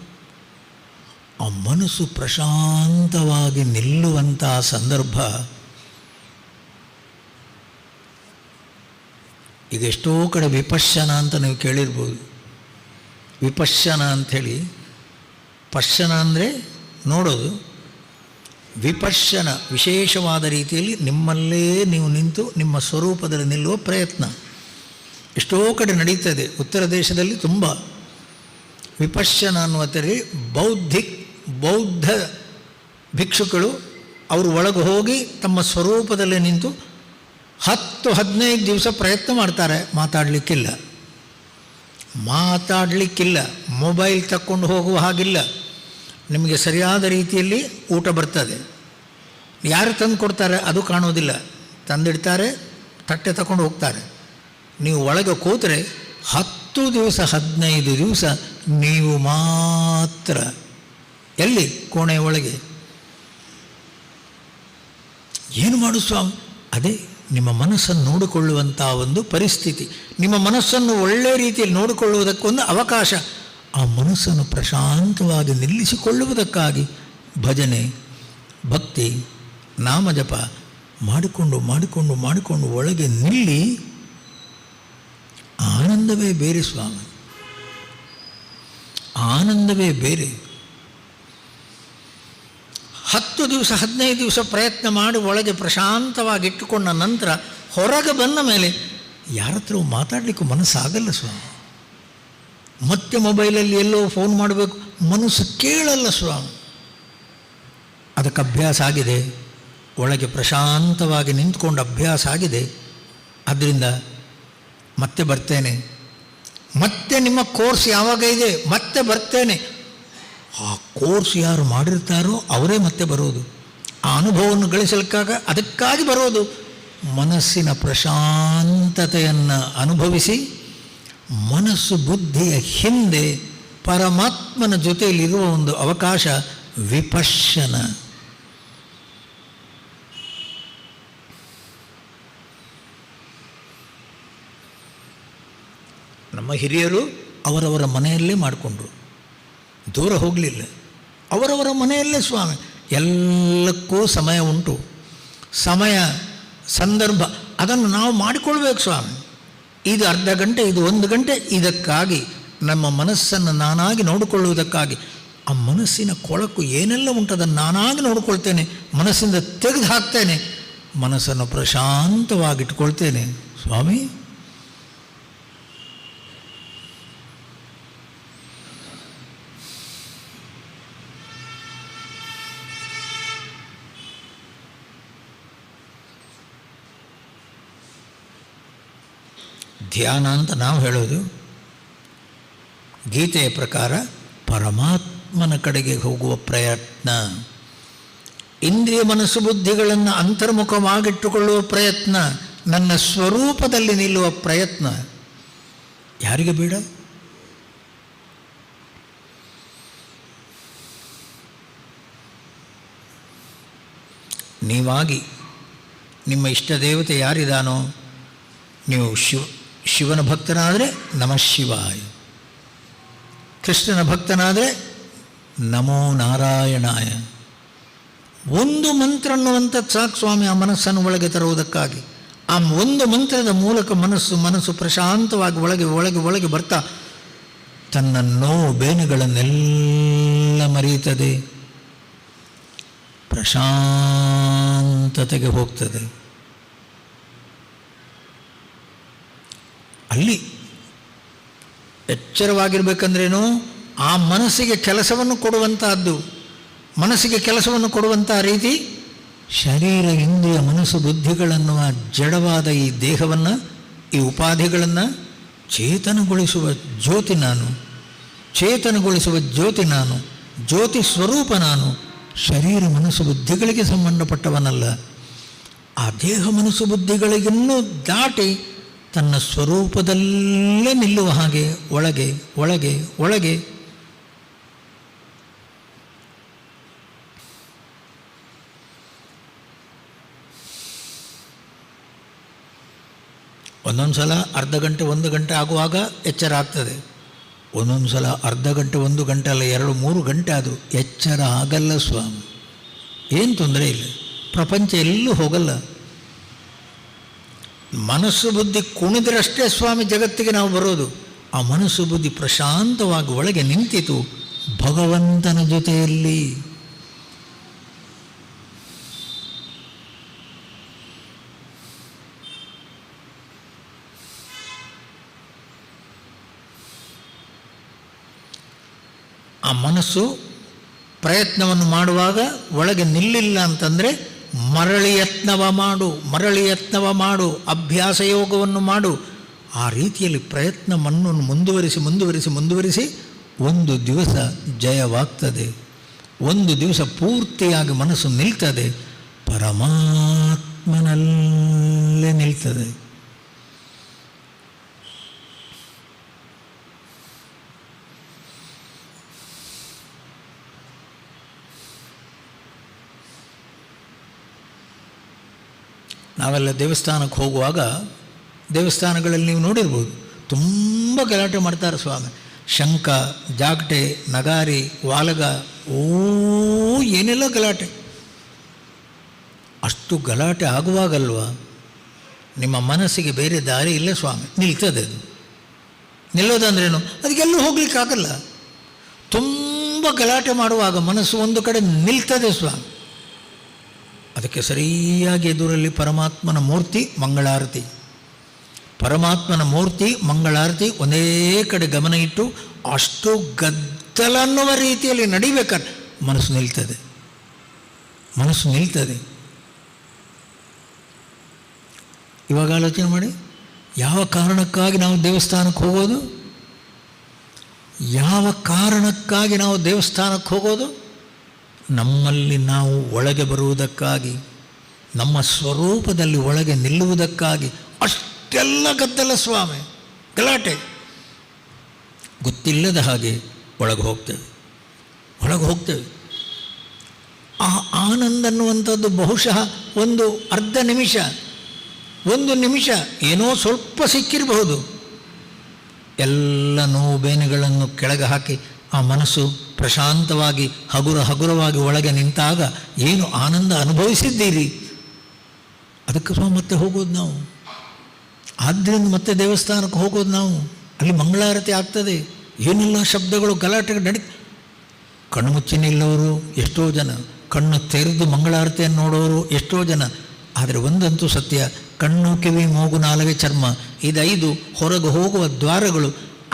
ಆ ಮನಸ್ಸು ಪ್ರಶಾಂತವಾಗಿ ನಿಲ್ಲುವಂಥ ಸಂದರ್ಭ ಈಗ ಎಷ್ಟೋ ಕಡೆ ವಿಪಶ್ಯನ ಅಂತ ನೀವು ಕೇಳಿರ್ಬೋದು. ವಿಪಶ್ಯನ ಅಂಥೇಳಿ, ಪಶ್ಯನ ಅಂದರೆ ನೋಡೋದು, ವಿಪಶ್ಯನ ವಿಶೇಷವಾದ ರೀತಿಯಲ್ಲಿ ನಿಮ್ಮಲ್ಲೇ ನೀವು ನಿಂತು ನಿಮ್ಮ ಸ್ವರೂಪದಲ್ಲಿ ನಿಲ್ಲುವ ಪ್ರಯತ್ನ ಎಷ್ಟೋ ಕಡೆ ನಡೀತದೆ. ಉತ್ತರ ದೇಶದಲ್ಲಿ ತುಂಬ ವಿಪಶ್ಯನ ಅನ್ನುವಂಥಲ್ಲಿ ಬೌದ್ಧ ಭಿಕ್ಷುಗಳು ಅವರು ಒಳಗೆ ಹೋಗಿ ತಮ್ಮ ಸ್ವರೂಪದಲ್ಲಿ ನಿಂತು 10-15 ದಿವಸ ಪ್ರಯತ್ನ ಮಾಡ್ತಾರೆ. ಮಾತಾಡಲಿಕ್ಕಿಲ್ಲ, ಮೊಬೈಲ್ ತಕ್ಕೊಂಡು ಹೋಗುವ ಹಾಗಿಲ್ಲ, ನಿಮಗೆ ಸರಿಯಾದ ರೀತಿಯಲ್ಲಿ ಊಟ ಬರ್ತದೆ. ಯಾರು ತಂದು ಕೊಡ್ತಾರೆ ಅದು ಕಾಣೋದಿಲ್ಲ, ತಂದಿಡ್ತಾರೆ, ತಟ್ಟೆ ತಗೊಂಡು ಹೋಗ್ತಾರೆ. ನೀವು ಒಳಗೆ ಕೂತರೆ 10 ದಿವಸ 15 ದಿವಸ ನೀವು ಮಾತ್ರ. ಎಲ್ಲಿ? ಕೋಣೆ ಒಳಗೆ. ಏನು ಮಾಡು ಸ್ವಾಮಿ? ಅದೇ ನಿಮ್ಮ ಮನಸ್ಸನ್ನು ನೋಡಿಕೊಳ್ಳುವಂಥ ಒಂದು ಪರಿಸ್ಥಿತಿ, ನಿಮ್ಮ ಮನಸ್ಸನ್ನು ಒಳ್ಳೆಯ ರೀತಿಯಲ್ಲಿ ನೋಡಿಕೊಳ್ಳುವುದಕ್ಕೊಂದು ಅವಕಾಶ. ಆ ಮನಸ್ಸನ್ನು ಪ್ರಶಾಂತವಾಗಿ ನಿಲ್ಲಿಸಿಕೊಳ್ಳುವುದಕ್ಕಾಗಿ ಭಜನೆ, ಭಕ್ತಿ, ನಾಮಜಪ ಮಾಡಿಕೊಂಡು ಒಳಗೆ ನಿಲ್ಲಿ. ಆನಂದವೇ ಬೇರೆ ಸ್ವಾಮಿ, ಆನಂದವೇ ಬೇರೆ. 10 ದಿವಸ 15 ದಿವಸ ಪ್ರಯತ್ನ ಮಾಡಿ ಒಳಗೆ ಪ್ರಶಾಂತವಾಗಿಟ್ಟುಕೊಂಡ ನಂತರ ಹೊರಗೆ ಬಂದ ಮೇಲೆ ಯಾರ ಹತ್ರ ಮಾತಾಡಲಿಕ್ಕೂ ಮನಸ್ಸಾಗಲ್ಲ ಸ್ವಾಮಿ. ಮತ್ತೆ ಮೊಬೈಲಲ್ಲಿ ಎಲ್ಲೋ ಫೋನ್ ಮಾಡಬೇಕು, ಮನಸ್ಸು ಕೇಳಲ್ಲ ಸ್ವಾಮಿ. ಅದಕ್ಕೆ ಅಭ್ಯಾಸ ಆಗಿದೆ, ಒಳಗೆ ಪ್ರಶಾಂತವಾಗಿ ನಿಂತ್ಕೊಂಡು ಅಭ್ಯಾಸ ಆಗಿದೆ. ಆದ್ದರಿಂದ ಮತ್ತೆ ಬರ್ತೇನೆ, ಮತ್ತೆ ನಿಮ್ಮ ಕೋರ್ಸ್ ಯಾವಾಗ ಇದೆ ಮತ್ತೆ ಬರ್ತೇನೆ. ಆ ಕೋರ್ಸ್ ಯಾರು ಮಾಡಿರ್ತಾರೋ ಅವರೇ ಮತ್ತೆ ಬರೋದು, ಆ ಅನುಭವವನ್ನು ಅದಕ್ಕಾಗಿ ಬರೋದು. ಮನಸ್ಸಿನ ಪ್ರಶಾಂತತೆಯನ್ನು ಅನುಭವಿಸಿ ಮನಸ್ಸು ಬುದ್ಧಿಯ ಹಿಂದೆ ಪರಮಾತ್ಮನ ಜೊತೆಯಲ್ಲಿರುವ ಒಂದು ಅವಕಾಶ ವಿಪಶ್ಯನ. ನಮ್ಮ ಹಿರಿಯರು ಅವರವರ ಮನೆಯಲ್ಲೇ ಮಾಡಿಕೊಂಡ್ರು, ದೂರ ಹೋಗಲಿಲ್ಲ. ಅವರವರ ಮನೆಯಲ್ಲೇ ಸ್ವಾಮಿ. ಎಲ್ಲಕ್ಕೂ ಸಮಯ ಉಂಟು, ಸಮಯ ಸಂದರ್ಭ ಅದನ್ನು ನಾವು ಮಾಡಿಕೊಳ್ಬೇಕು ಸ್ವಾಮಿ. ಇದು ಅರ್ಧ ಗಂಟೆ, ಇದು 1 ಗಂಟೆ, ಇದಕ್ಕಾಗಿ ನಮ್ಮ ಮನಸ್ಸನ್ನು ನಾನಾಗಿ ನೋಡಿಕೊಳ್ಳುವುದಕ್ಕಾಗಿ. ಆ ಮನಸ್ಸಿನ ಕೊಳಕು ಏನೆಲ್ಲ ಉಂಟದನ್ನು ನಾನಾಗಿ ನೋಡಿಕೊಳ್ತೇನೆ, ಮನಸ್ಸಿಂದ ತೆಗೆದು ಹಾಕ್ತೇನೆ, ಮನಸ್ಸನ್ನು ಪ್ರಶಾಂತವಾಗಿಟ್ಕೊಳ್ತೇನೆ ಸ್ವಾಮಿ. ಧ್ಯಾನ ಅಂತ ನಾವು ಹೇಳೋದು ಗೀತೆಯ ಪ್ರಕಾರ ಪರಮಾತ್ಮನ ಕಡೆಗೆ ಹೋಗುವ ಪ್ರಯತ್ನ, ಇಂದ್ರಿಯ ಮನಸ್ಸು ಬುದ್ಧಿಗಳನ್ನು ಅಂತರ್ಮುಖವಾಗಿಟ್ಟುಕೊಳ್ಳುವ ಪ್ರಯತ್ನ, ನನ್ನ ಸ್ವರೂಪದಲ್ಲಿ ನಿಲ್ಲುವ ಪ್ರಯತ್ನ. ಯಾರಿಗೆ ಬೇಡ? ನೀವಾಗಿ ನಿಮ್ಮ ಇಷ್ಟ ದೇವತೆ ಯಾರಿದಾನೋ, ನೀವು ಶಿವನ ಭಕ್ತನಾದರೆ ನಮಃ ಶಿವಾಯ, ಕೃಷ್ಣನ ಭಕ್ತನಾದರೆ ನಮೋ ನಾರಾಯಣಾಯ. ಒಂದು ಮಂತ್ರ ಅನ್ನುವಂಥದ್ದು ಸಾಕು ಸ್ವಾಮಿ ಆ ಮನಸ್ಸನ್ನು ಒಳಗೆ ತರುವುದಕ್ಕಾಗಿ. ಆ ಒಂದು ಮಂತ್ರದ ಮೂಲಕ ಮನಸ್ಸು ಪ್ರಶಾಂತವಾಗಿ ಒಳಗೆ ಬರ್ತಾ ತನ್ನ ನೋವು ಬೇನೆಗಳನ್ನೆಲ್ಲ ಮರೆಯುತ್ತದೆ, ಪ್ರಶಾಂತತೆಗೆ ಹೋಗ್ತದೆ. ಅಲ್ಲಿ ಎಚ್ಚರವಾಗಿರ್ಬೇಕಂದ್ರೇನು, ಆ ಮನಸ್ಸಿಗೆ ಕೆಲಸವನ್ನು ಕೊಡುವಂತಹದ್ದು, ಮನಸ್ಸಿಗೆ ಕೆಲಸವನ್ನು ಕೊಡುವಂಥ ರೀತಿ ಶರೀರ ಇಂದ್ರಿಯ ಮನಸ್ಸು ಬುದ್ಧಿಗಳನ್ನುವ ಜಡವಾದ ಈ ದೇಹವನ್ನು, ಈ ಉಪಾಧಿಗಳನ್ನು ಚೇತನಗೊಳಿಸುವ ಜ್ಯೋತಿ ನಾನು, ಚೇತನಗೊಳಿಸುವ ಜ್ಯೋತಿ ನಾನು, ಜ್ಯೋತಿ ಸ್ವರೂಪ ನಾನು. ಶರೀರ ಮನಸ್ಸು ಬುದ್ಧಿಗಳಿಗೆ ಸಂಬಂಧಪಟ್ಟವನಲ್ಲ. ಆ ದೇಹ ಮನಸ್ಸು ಬುದ್ಧಿಗಳಿಗಿನ್ನೂ ದಾಟಿ ತನ್ನ ಸ್ವರೂಪದಲ್ಲೇ ನಿಲ್ಲುವ ಹಾಗೆ ಒಳಗೆ ಒಳಗೆ ಒಳಗೆ. ಒಂದೊಂದು ಸಲ ಅರ್ಧ ಗಂಟೆ 1 ಗಂಟೆ ಆಗುವಾಗ ಎಚ್ಚರ ಆಗ್ತದೆ, ಒಂದೊಂದು ಸಲ ಅರ್ಧ ಗಂಟೆ 1 ಗಂಟೆ ಅಲ್ಲ 2-3 ಗಂಟೆ ಅದು ಎಚ್ಚರ ಆಗಲ್ಲ ಸ್ವಾಮಿ. ಏನು ತೊಂದರೆ ಇಲ್ಲ, ಪ್ರಪಂಚ ಎಲ್ಲೂ ಹೋಗಲ್ಲ. ಮನಸ್ಸು ಬುದ್ಧಿ ಕುಣಿದ್ರಷ್ಟೇ ಸ್ವಾಮಿ ಜಗತ್ತಿಗೆ ನಾವು ಬರೋದು. ಆ ಮನಸ್ಸು ಬುದ್ಧಿ ಪ್ರಶಾಂತವಾಗಿ ಒಳಗೆ ನಿಂತಿತು ಭಗವಂತನ ಜೊತೆಯಲ್ಲಿ. ಆ ಮನಸ್ಸು ಪ್ರಯತ್ನವನ್ನು ಮಾಡುವಾಗ ಒಳಗೆ ನಿಲ್ಲಿಲ್ಲ ಅಂತಂದರೆ ಮರಳಿ ಯತ್ನವ ಮಾಡು, ಅಭ್ಯಾಸ ಯೋಗವನ್ನು ಮಾಡು. ಆ ರೀತಿಯಲ್ಲಿ ಪ್ರಯತ್ನವನ್ನು ಮುಂದುವರಿಸಿ ಒಂದು ದಿವಸ ಜಯವಾಗ್ತದೆ. ಒಂದು ದಿವಸ ಪೂರ್ತಿಯಾಗಿ ಮನಸ್ಸು ನಿಲ್ತದೆ, ಪರಮಾತ್ಮನಲ್ಲೇ ನಿಲ್ತದೆ. ನಾವೆಲ್ಲ ದೇವಸ್ಥಾನಕ್ಕೆ ಹೋಗುವಾಗ ದೇವಸ್ಥಾನಗಳಲ್ಲಿ ನೀವು ನೋಡಿರ್ಬೋದು, ತುಂಬ ಗಲಾಟೆ ಮಾಡ್ತಾರೆ ಸ್ವಾಮಿ. ಶಂಖ, ಜಾಗಟೆ, ನಗಾರಿ, ವಾಲಗ, ಏನೆಲ್ಲ ಗಲಾಟೆ. ಅಷ್ಟು ಗಲಾಟೆ ಆಗುವಾಗಲ್ವ ನಿಮ್ಮ ಮನಸ್ಸಿಗೆ ಬೇರೆ ದಾರಿ ಇಲ್ಲ ಸ್ವಾಮಿ, ನಿಲ್ತದೆ. ಅದು ನಿಲ್ಲೋದಂದ್ರೇನು? ಅದಕ್ಕೆಲ್ಲೂ ಹೋಗ್ಲಿಕ್ಕಾಗಲ್ಲ. ತುಂಬ ಗಲಾಟೆ ಮಾಡುವಾಗ ಮನಸ್ಸು ಒಂದು ಕಡೆ ನಿಲ್ತದೆ ಸ್ವಾಮಿ. ಅದಕ್ಕೆ ಸರಿಯಾಗಿ ಎದುರಲ್ಲಿ ಪರಮಾತ್ಮನ ಮೂರ್ತಿ, ಮಂಗಳಾರತಿ. ಪರಮಾತ್ಮನ ಮೂರ್ತಿ, ಮಂಗಳಾರತಿ ಒಂದೇ ಕಡೆ ಗಮನ ಇಟ್ಟು ಅಷ್ಟು ಗದ್ದಲ ಅನ್ನುವ ರೀತಿಯಲ್ಲಿ ನಡಿಬೇಕಾದ್ರೆ ಮನಸ್ಸು ನಿಲ್ತದೆ. ಇವಾಗ ಆಲೋಚನೆ ಮಾಡಿ, ಯಾವ ಕಾರಣಕ್ಕಾಗಿ ನಾವು ದೇವಸ್ಥಾನಕ್ಕೆ ಹೋಗೋದು? ನಮ್ಮಲ್ಲಿ ನಾವು ಒಳಗೆ ಬರುವುದಕ್ಕಾಗಿ, ನಮ್ಮ ಸ್ವರೂಪದಲ್ಲಿ ಒಳಗೆ ನಿಲ್ಲುವುದಕ್ಕಾಗಿ. ಅಷ್ಟೆಲ್ಲ ಗದ್ದಲ ಸ್ವಾಮಿ, ಗಲಾಟೆ. ಗೊತ್ತಿಲ್ಲದ ಹಾಗೆ ಒಳಗೆ ಹೋಗ್ತೇವೆ. ಆ ಆನಂದ ಅನ್ನುವಂಥದ್ದು ಬಹುಶಃ ಒಂದು ಅರ್ಧ ನಿಮಿಷ, ಒಂದು ನಿಮಿಷ ಏನೋ ಸ್ವಲ್ಪ ಸಿಕ್ಕಿರಬಹುದು. ಎಲ್ಲ ನೋವು ಬೇನೆಗಳನ್ನು ಕೆಳಗೆ ಹಾಕಿ ಆ ಮನಸ್ಸು ಪ್ರಶಾಂತವಾಗಿ ಹಗುರವಾಗಿ ಒಳಗೆ ನಿಂತಾಗ ಏನು ಆನಂದ ಅನುಭವಿಸಿದ್ದೀರಿ. ಅದಕ್ಕೆ ಸ್ವಾಮಿ ಮತ್ತೆ ಹೋಗೋದು ನಾವು. ಆದ್ದರಿಂದ ಮತ್ತೆ ದೇವಸ್ಥಾನಕ್ಕೆ ಹೋಗೋದು ನಾವು. ಅಲ್ಲಿ ಮಂಗಳಾರತಿ ಆಗ್ತದೆ. ಏನೆಲ್ಲ ಶಬ್ದಗಳು, ಗಲಾಟೆ ಕಣ್ಣು ಮುಚ್ಚಿ ನಿಲ್ಲೋರು ಎಷ್ಟೋ ಜನ, ಕಣ್ಣು ತೆರೆದು ಮಂಗಳಾರತಿಯನ್ನು ನೋಡೋರು ಎಷ್ಟೋ ಜನ. ಆದರೆ ಒಂದಂತೂ ಸತ್ಯ, ಕಣ್ಣು, ಕಿವಿ, ಮೂಗು, ನಾಲಿಗೆ, ಚರ್ಮ, ಇದೈದು ಹೊರಗೆ ಹೋಗುವ ದ್ವಾರಗಳು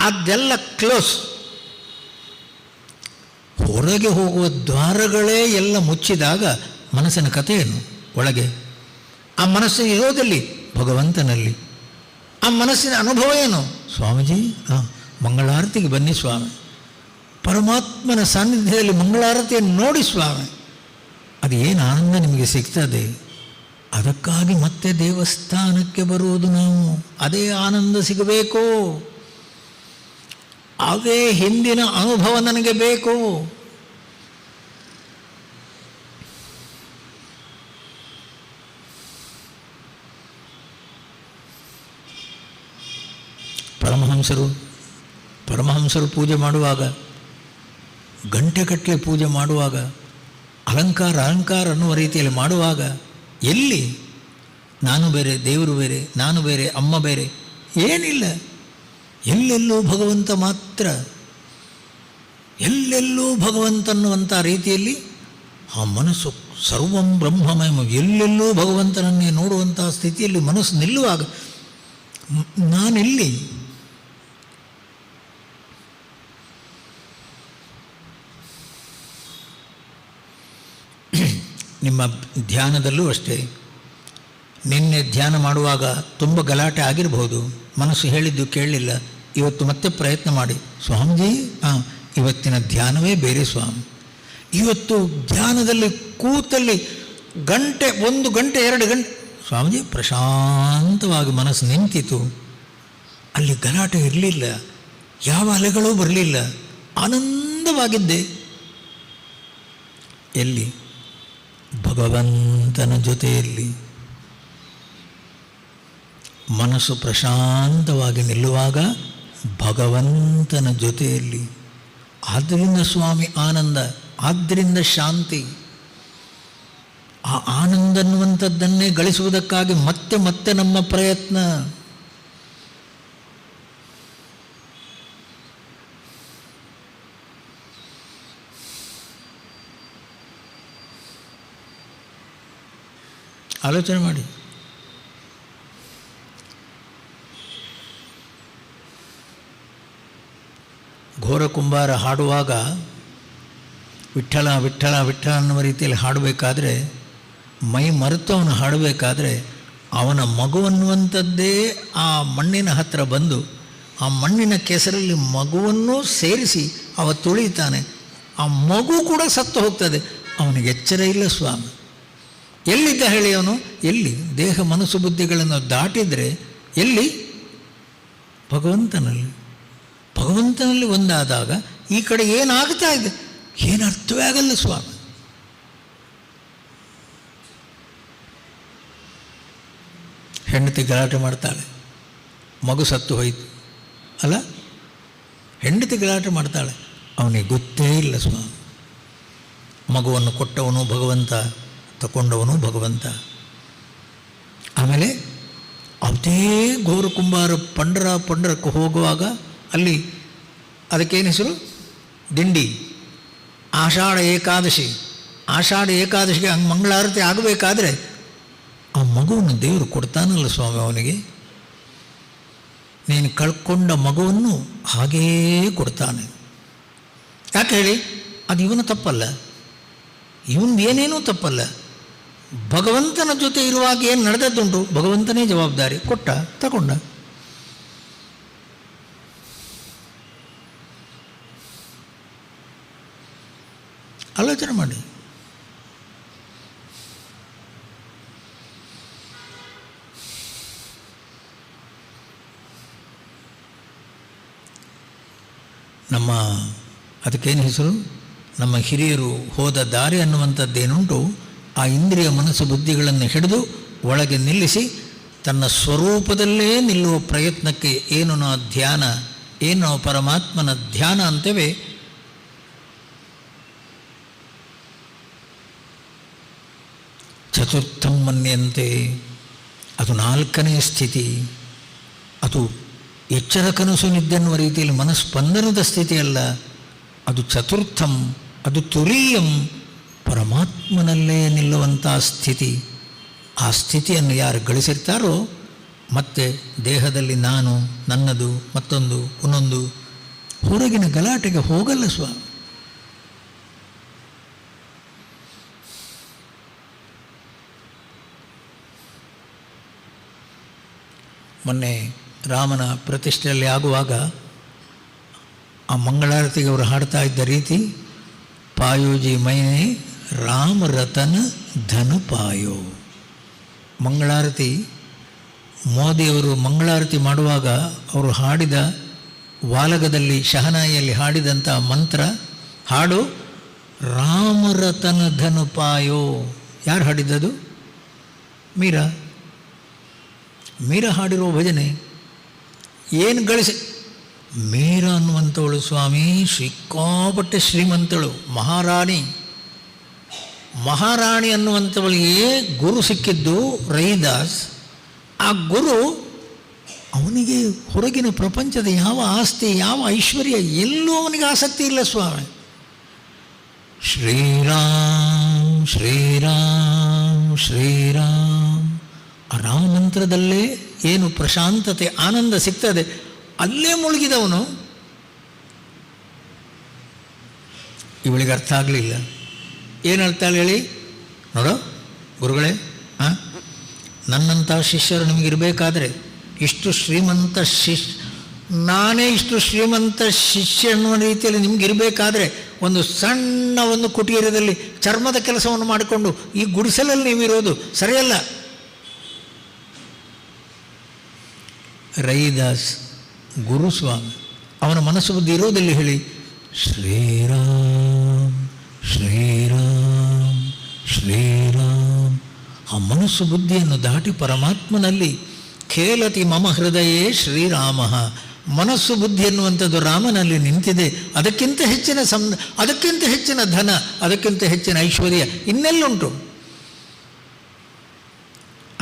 ಅದೆಲ್ಲ ಕ್ಲೋಸ್. ಹೊರಗೆ ಹೋಗುವ ದ್ವಾರಗಳೇ ಎಲ್ಲ ಮುಚ್ಚಿದಾಗ ಮನಸ್ಸಿನ ಕಥೆ ಏನು? ಒಳಗೆ ಆ ಮನಸ್ಸಿನ ಇರೋದಲ್ಲಿ ಭಗವಂತನಲ್ಲಿ. ಆ ಮನಸ್ಸಿನ ಅನುಭವ ಏನು? ಸ್ವಾಮೀಜಿ, ಮಂಗಳಾರತಿಗೆ ಬನ್ನಿ ಸ್ವಾಮಿ, ಪರಮಾತ್ಮನ ಸಾನ್ನಿಧ್ಯದಲ್ಲಿ ಮಂಗಳಾರತಿಯನ್ನು ನೋಡಿ ಸ್ವಾಮಿ. ಅದು ಏನು ಆನಂದ ನಿಮಗೆ ಸಿಗ್ತದೆ. ಅದಕ್ಕಾಗಿ ಮತ್ತೆ ದೇವಸ್ಥಾನಕ್ಕೆ ಬರುವುದು ನಾವು. ಅದೇ ಆನಂದ ಸಿಗಬೇಕು, ಅದೇ ಹಿಂದಿನ ಅನುಭವ ನನಗೆ ಬೇಕು. ಪರಮಹಂಸರು ಪೂಜೆ ಮಾಡುವಾಗ, ಗಂಟೆಗಟ್ಟಲೆ ಪೂಜೆ ಮಾಡುವಾಗ, ಅಲಂಕಾರ ಅನ್ನುವ ರೀತಿಯಲ್ಲಿ ಮಾಡುವಾಗ, ಎಲ್ಲಿ ನಾನು ಬೇರೆ, ದೇವರು ಬೇರೆ, ನಾನು ಬೇರೆ, ಅಮ್ಮ ಬೇರೆ ಏನಿಲ್ಲ. ಎಲ್ಲೆಲ್ಲೂ ಭಗವಂತ ಮಾತ್ರ, ಎಲ್ಲೆಲ್ಲೂ ಭಗವಂತನ್ನುವಂಥ ರೀತಿಯಲ್ಲಿ ಆ ಮನಸ್ಸು ಸರ್ವಂ ಬ್ರಹ್ಮಮಯ, ಎಲ್ಲೆಲ್ಲೂ ಭಗವಂತನನ್ನೇ ನೋಡುವಂಥ ಸ್ಥಿತಿಯಲ್ಲಿ ಮನಸ್ಸು ನಿಲ್ಲುವಾಗ ನಾನೆಲ್ಲಿ? ನಿಮ್ಮ ಧ್ಯಾನದಲ್ಲೂ ಅಷ್ಟೇ. ನಿನ್ನೆ ಧ್ಯಾನ ಮಾಡುವಾಗ ತುಂಬ ಗಲಾಟೆ ಆಗಿರಬಹುದು, ಮನಸ್ಸು ಹೇಳಿದ್ದು ಕೇಳಲಿಲ್ಲ. ಇವತ್ತು ಮತ್ತೆ ಪ್ರಯತ್ನ ಮಾಡಿ, ಸ್ವಾಮೀಜಿ ಇವತ್ತಿನ ಧ್ಯಾನವೇ ಬೇರೆ ಸ್ವಾಮಿ. ಇವತ್ತು ಧ್ಯಾನದಲ್ಲಿ ಕೂತಲ್ಲಿ ಗಂಟೆ, 1 ಗಂಟೆ 2 ಗಂಟೆ ಸ್ವಾಮೀಜಿ ಪ್ರಶಾಂತವಾಗಿ ಮನಸ್ಸು ನಿಂತಿತು. ಅಲ್ಲಿ ಗಲಾಟೆ ಇರಲಿಲ್ಲ, ಯಾವ ಅಲೆಗಳೂ ಬರಲಿಲ್ಲ, ಆನಂದವಾಗಿದ್ದೆ. ಎಲ್ಲಿ? ಭಗವಂತನ ಜೊತೆಯಲ್ಲಿ. ಮನಸ್ಸು ಪ್ರಶಾಂತವಾಗಿ ನಿಲ್ಲುವಾಗ ಭಗವಂತನ ಜೊತೆಯಲ್ಲಿ. ಆದ್ದರಿಂದ ಸ್ವಾಮಿ ಆನಂದ, ಆದ್ದರಿಂದ ಶಾಂತಿ. ಆ ಆನಂದ ಅನ್ನುವಂಥದ್ದನ್ನೇ ಗಳಿಸುವುದಕ್ಕಾಗಿ ಮತ್ತೆ ಮತ್ತೆ ನಮ್ಮ ಪ್ರಯತ್ನ. ಆಲೋಚನೆ ಮಾಡಿ. ಘೋರ ಕುಂಬಾರ ಹಾಡುವಾಗ ವಿಠ್ಠಲ ವಿಠ್ಠಲ ವಿಠ್ಠಲ ಅನ್ನುವ ರೀತಿಯಲ್ಲಿ ಹಾಡಬೇಕಾದ್ರೆ, ಮೈ ಮರೆತು ಅವನು ಹಾಡಬೇಕಾದ್ರೆ, ಅವನ ಮಗುವನ್ನುವಂಥದ್ದೇ ಆ ಮಣ್ಣಿನ ಹತ್ತಿರ ಬಂದು ಆ ಮಣ್ಣಿನ ಕೆಸರಲ್ಲಿ ಮಗುವನ್ನೂ ಸೇರಿಸಿ ಅವ ತುಳಿತಾನೆ. ಆ ಮಗು ಕೂಡ ಸತ್ತು ಹೋಗ್ತದೆ. ಅವನಿಗೆ ಎಚ್ಚರ ಇಲ್ಲ ಸ್ವಾಮಿ. ಎಲ್ಲಿದ್ದ ಹೇಳಿ ಅವನು? ಎಲ್ಲಿ? ದೇಹ ಮನಸ್ಸು ಬುದ್ಧಿಗಳನ್ನು ದಾಟಿದರೆ ಎಲ್ಲಿ? ಭಗವಂತನಲ್ಲಿ. ಭಗವಂತನಲ್ಲಿ ಒಂದಾದಾಗ ಈ ಕಡೆ ಏನಾಗ್ತಾ ಇದೆ ಏನು ಅರ್ಥವೇ ಆಗಲ್ಲ ಸ್ವಾಮಿ. ಹೆಂಡತಿ ಗಲಾಟೆ ಮಾಡ್ತಾಳೆ, ಮಗು ಸತ್ತು ಹೋಯಿತು ಅಲ್ಲ. ಹೆಂಡತಿ ಗಲಾಟೆ ಮಾಡ್ತಾಳೆ, ಅವನಿಗೆ ಗೊತ್ತೇ ಇಲ್ಲ ಸ್ವಾಮಿ. ಮಗುವನ್ನು ಕೊಟ್ಟವನು ಭಗವಂತ, ತಗೊಂಡವನು ಭಗವಂತ. ಆಮೇಲೆ ಅದೇ ಘೋರ ಕುಂಬಾರ ಪಂಡರಕ್ಕೆ ಹೋಗುವಾಗ ಅಲ್ಲಿ ಅದಕ್ಕೇನು ಹೆಸರು? ದಿಂಡಿ. ಆಷಾಢ ಏಕಾದಶಿಗೆ ಹಂಗೆ ಮಂಗಳಾರತಿ ಆಗಬೇಕಾದ್ರೆ ಆ ಮಗುವನ್ನು ದೇವರು ಕೊಡ್ತಾನಲ್ಲ ಸ್ವಾಮಿ ಅವನಿಗೆ. ನೀನು ಕಳ್ಕೊಂಡ ಮಗುವನ್ನು ಹಾಗೇ ಕೊಡ್ತಾನೆ. ಯಾಕೆ ಹೇಳಿ? ಅದು ಇವನ ತಪ್ಪಲ್ಲ, ಇವನು ಏನೇನೂ ತಪ್ಪಲ್ಲ. ಭಗವಂತನ ಜೊತೆ ಇರುವಾಗ ಏನು ನಡೆದದ್ದುಂಟು ಭಗವಂತನೇ ಜವಾಬ್ದಾರಿ. ಕೊಟ್ಟ, ತಗೊಂಡ. ಆಲೋಚನೆ ಮಾಡಿ. ಅದಕ್ಕೇನು ಹೆಸರು? ನಮ್ಮ ಹಿರಿಯರು ಹೋದ ದಾರಿ ಅನ್ನುವಂಥದ್ದೇನುಂಟು, ಆ ಇಂದ್ರಿಯ ಮನಸ್ಸು ಬುದ್ಧಿಗಳನ್ನು ಹಿಡಿದು ಒಳಗೆ ನಿಲ್ಲಿಸಿ ತನ್ನ ಸ್ವರೂಪದಲ್ಲೇ ನಿಲ್ಲುವ ಪ್ರಯತ್ನಕ್ಕೆ ಏನು ನಾವು ಧ್ಯಾನ, ಏನು ನಾವು ಪರಮಾತ್ಮನ ಧ್ಯಾನ ಅಂತೇವೆ. ಚತುರ್ಥಂ ಮನ್ಯಂತೆ, ಅದು 4ನೇ ಸ್ಥಿತಿ. ಅದು ಎಚ್ಚರ ಕನಸು ನಿದ್ದೆನ್ನುವ ರೀತಿಯಲ್ಲಿ ಮನಸ್ಪಂದನದ ಸ್ಥಿತಿಯಲ್ಲ, ಅದು ಚತುರ್ಥಂ, ಅದು ತುರೀಯಂ, ಪರಮಾತ್ಮನಲ್ಲೇ ನಿಲ್ಲುವಂಥ ಸ್ಥಿತಿ. ಆ ಸ್ಥಿತಿಯನ್ನು ಯಾರು ಗಳಿಸಿರ್ತಾರೋ ಮತ್ತೆ ದೇಹದಲ್ಲಿ ನಾನು, ನನ್ನದು, ಮತ್ತೊಂದು, ಇನ್ನೊಂದು, ಹೊರಗಿನ ಗಲಾಟೆಗೆ ಹೋಗಲ್ಲ ಸ್ವಾಮಿ. ಮೊನ್ನೆ ರಾಮನ ಪ್ರತಿಷ್ಠೆಯಲ್ಲಿ ಆಗುವಾಗ ಆ ಮಂಗಳಾರತಿಗೆ ಅವರು ಹಾಡ್ತಾ ಇದ್ದ ರೀತಿ, ಪಾಯೋಜಿ ಮೈನೆ ರಾಮ ರತನ ಧನ ಪಾಯೋ. ಮಂಗಳಾರತಿ, ಮೋದಿಯವರು ಮಂಗಳಾರತಿ ಮಾಡುವಾಗ ಅವರು ಹಾಡಿದ ವಾಲಗದಲ್ಲಿ ಶಹನಾಯಿಯಲ್ಲಿ ಹಾಡಿದಂಥ ಮಂತ್ರ ಹಾಡು ರಾಮರತನ ಧನ ಪಾಯೋ. ಯಾರು ಹಾಡಿದ್ದದು? ಮೀರಾ ಹಾಡಿರೋ ಭಜನೆ. ಏನು ಗಳಿಸಿ? ಮೀರಾ ಅನ್ನುವಂಥವಳು ಸ್ವಾಮಿ ಸಿಕ್ಕಾಪಟ್ಟೆ ಶ್ರೀಮಂತಳು, ಮಹಾರಾಣಿ ಅನ್ನುವಂಥವಳಿಗೆ ಗುರು ಸಿಕ್ಕಿದ್ದು ರೈದಾಸ್. ಆ ಗುರು ಅವನಿಗೆ ಹೊರಗಿನ ಪ್ರಪಂಚದ ಯಾವ ಆಸ್ತಿ, ಯಾವ ಐಶ್ವರ್ಯ ಎಲ್ಲೂ ಅವನಿಗೆ ಆಸಕ್ತಿ ಇಲ್ಲ ಸ್ವಾಮಿ. ಶ್ರೀರಾಮ್ ಶ್ರೀರಾಮ್ ಶ್ರೀರಾಮ್, ಆ ರಾಮ ಮಂತ್ರದಲ್ಲೇ ಏನು ಪ್ರಶಾಂತತೆ, ಆನಂದ ಸಿಗ್ತದೆ, ಅಲ್ಲೇ ಮುಳುಗಿದವನು. ಇವಳಿಗೆ ಅರ್ಥ ಆಗಲಿಲ್ಲ. ಏನು ಹೇಳ್ತಾಳೆ ಹೇಳಿ? ನೋಡೋ ಗುರುಗಳೇ, ನನ್ನಂಥ ಶಿಷ್ಯರು ನಿಮಗಿರಬೇಕಾದ್ರೆ, ಇಷ್ಟು ಶ್ರೀಮಂತ ನಾನೇ ಇಷ್ಟು ಶ್ರೀಮಂತ ಶಿಷ್ಯ ಅನ್ನುವ ರೀತಿಯಲ್ಲಿ ನಿಮಗಿರಬೇಕಾದ್ರೆ, ಒಂದು ಸಣ್ಣ ಒಂದು ಕುಟೀರದಲ್ಲಿ ಚರ್ಮದ ಕೆಲಸವನ್ನು ಮಾಡಿಕೊಂಡು ಈ ಗುಡಿಸಲಲ್ಲಿ ನೀವಿರೋದು ಸರಿಯಲ್ಲ. ರೈದಾಸ್ ಗುರುಸ್ವಾಮಿ, ಅವನ ಮನಸ್ಸು ಬುದ್ಧಿ ಇರೋದಲ್ಲಿ ಹೇಳಿ ಶ್ರೀರಾಮ್ ಶ್ರೀರಾಮ್ ಶ್ರೀರಾಮ್. ಆ ಮನಸ್ಸು ಬುದ್ಧಿಯನ್ನು ದಾಟಿ ಪರಮಾತ್ಮನಲ್ಲಿ ಖೇಲತಿ ಮಮ ಹೃದಯೇ ಶ್ರೀರಾಮ. ಮನಸ್ಸು ಬುದ್ಧಿ ಎನ್ನುವಂಥದ್ದು ರಾಮನಲ್ಲಿ ನಿಂತಿದೆ. ಅದಕ್ಕಿಂತ ಹೆಚ್ಚಿನ ಅದಕ್ಕಿಂತ ಹೆಚ್ಚಿನ ಧನ, ಅದಕ್ಕಿಂತ ಹೆಚ್ಚಿನ ಐಶ್ವರ್ಯ ಇನ್ನೆಲ್ಲುಂಟು?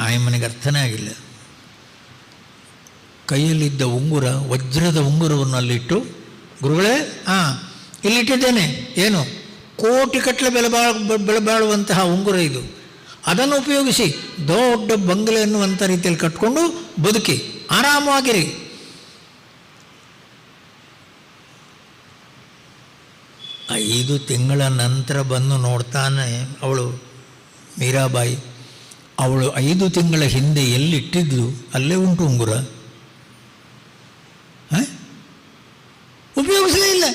ಆಯಮ್ಮನಿಗೆ ಅರ್ಥನೇ ಆಗಿಲ್ಲ. ಕೈಯಲ್ಲಿದ್ದ ಉಂಗುರ, ವಜ್ರದ ಉಂಗುರವನ್ನು ಅಲ್ಲಿಟ್ಟು, ಗುರುಗಳೇ ಇಲ್ಲಿಟ್ಟಿದ್ದೇನೆ, ಏನು ಕೋಟಿಗಟ್ಟಲೆ ಬೆಲೆ ಬಾಳುವಂತಹ ಉಂಗುರ ಇದು, ಅದನ್ನು ಉಪಯೋಗಿಸಿ ದೊಡ್ಡ ಬಂಗಲೆ ಅನ್ನುವಂಥ ರೀತಿಯಲ್ಲಿ ಕಟ್ಕೊಂಡು ಬದುಕಿ ಆರಾಮವಾಗಿರಿ. 5 ತಿಂಗಳ ನಂತರ ಬಂದು ನೋಡ್ತಾನೆ ಅವಳು ಮೀರಾಬಾಯಿ. ಅವಳು 5 ತಿಂಗಳ ಹಿಂದೆ ಎಲ್ಲಿಟ್ಟಿದ್ಲು ಅಲ್ಲೇ ಉಂಟು ಉಂಗುರ. ಉಪಯೋಗಿಸಲೇ ಇಲ್ಲ.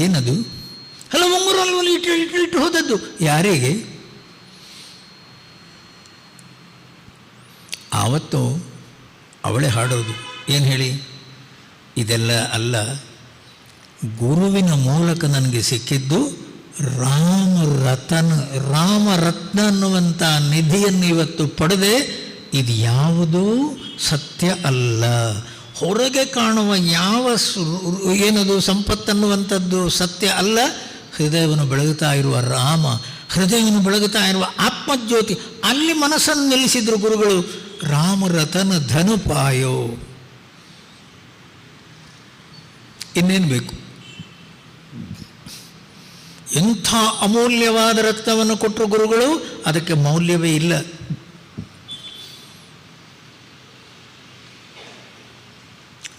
ಏನದು? ಅಲ್ಲ, ಉಂಗುರ ಅಲ್ವಲ್ಲಿ ಇಟ್ಟು ಹೋದದ್ದು ಯಾರಿಗೆ? ಆವತ್ತು ಅವಳೇ ಹಾಡೋದು. ಏನು ಹೇಳಿ? ಇದೆಲ್ಲ ಅಲ್ಲ, ಗುರುವಿನ ಮೂಲಕ ನನಗೆ ಸಿಕ್ಕಿದ್ದು ರಾಮರತ್ನ ಅನ್ನುವಂಥ ನಿಧಿಯನ್ನು ಇವತ್ತು ಪಡೆದೆ. ಇದು ಯಾವುದೂ ಸತ್ಯ ಅಲ್ಲ. ಹೊರಗೆ ಕಾಣುವ ಯಾವ ಏನದು ಸಂಪತ್ತನ್ನುವಂಥದ್ದು ಸತ್ಯ ಅಲ್ಲ. ಹೃದಯವನ್ನು ಬೆಳಗುತ್ತಾ ಇರುವ ರಾಮ, ಹೃದಯವನ್ನು ಬೆಳಗುತ್ತಾ ಇರುವ ಆತ್ಮಜ್ಯೋತಿ, ಅಲ್ಲಿ ಮನಸ್ಸನ್ನು ನಿಲ್ಲಿಸಿದ್ರು ಗುರುಗಳು. ರಾಮರತನ ಧನುಪಾಯೋ, ಇನ್ನೇನು ಬೇಕು? ಎಂಥ ಅಮೂಲ್ಯವಾದ ರತ್ನವನ್ನು ಕೊಟ್ಟರು ಗುರುಗಳು, ಅದಕ್ಕೆ ಮೌಲ್ಯವೇ ಇಲ್ಲ.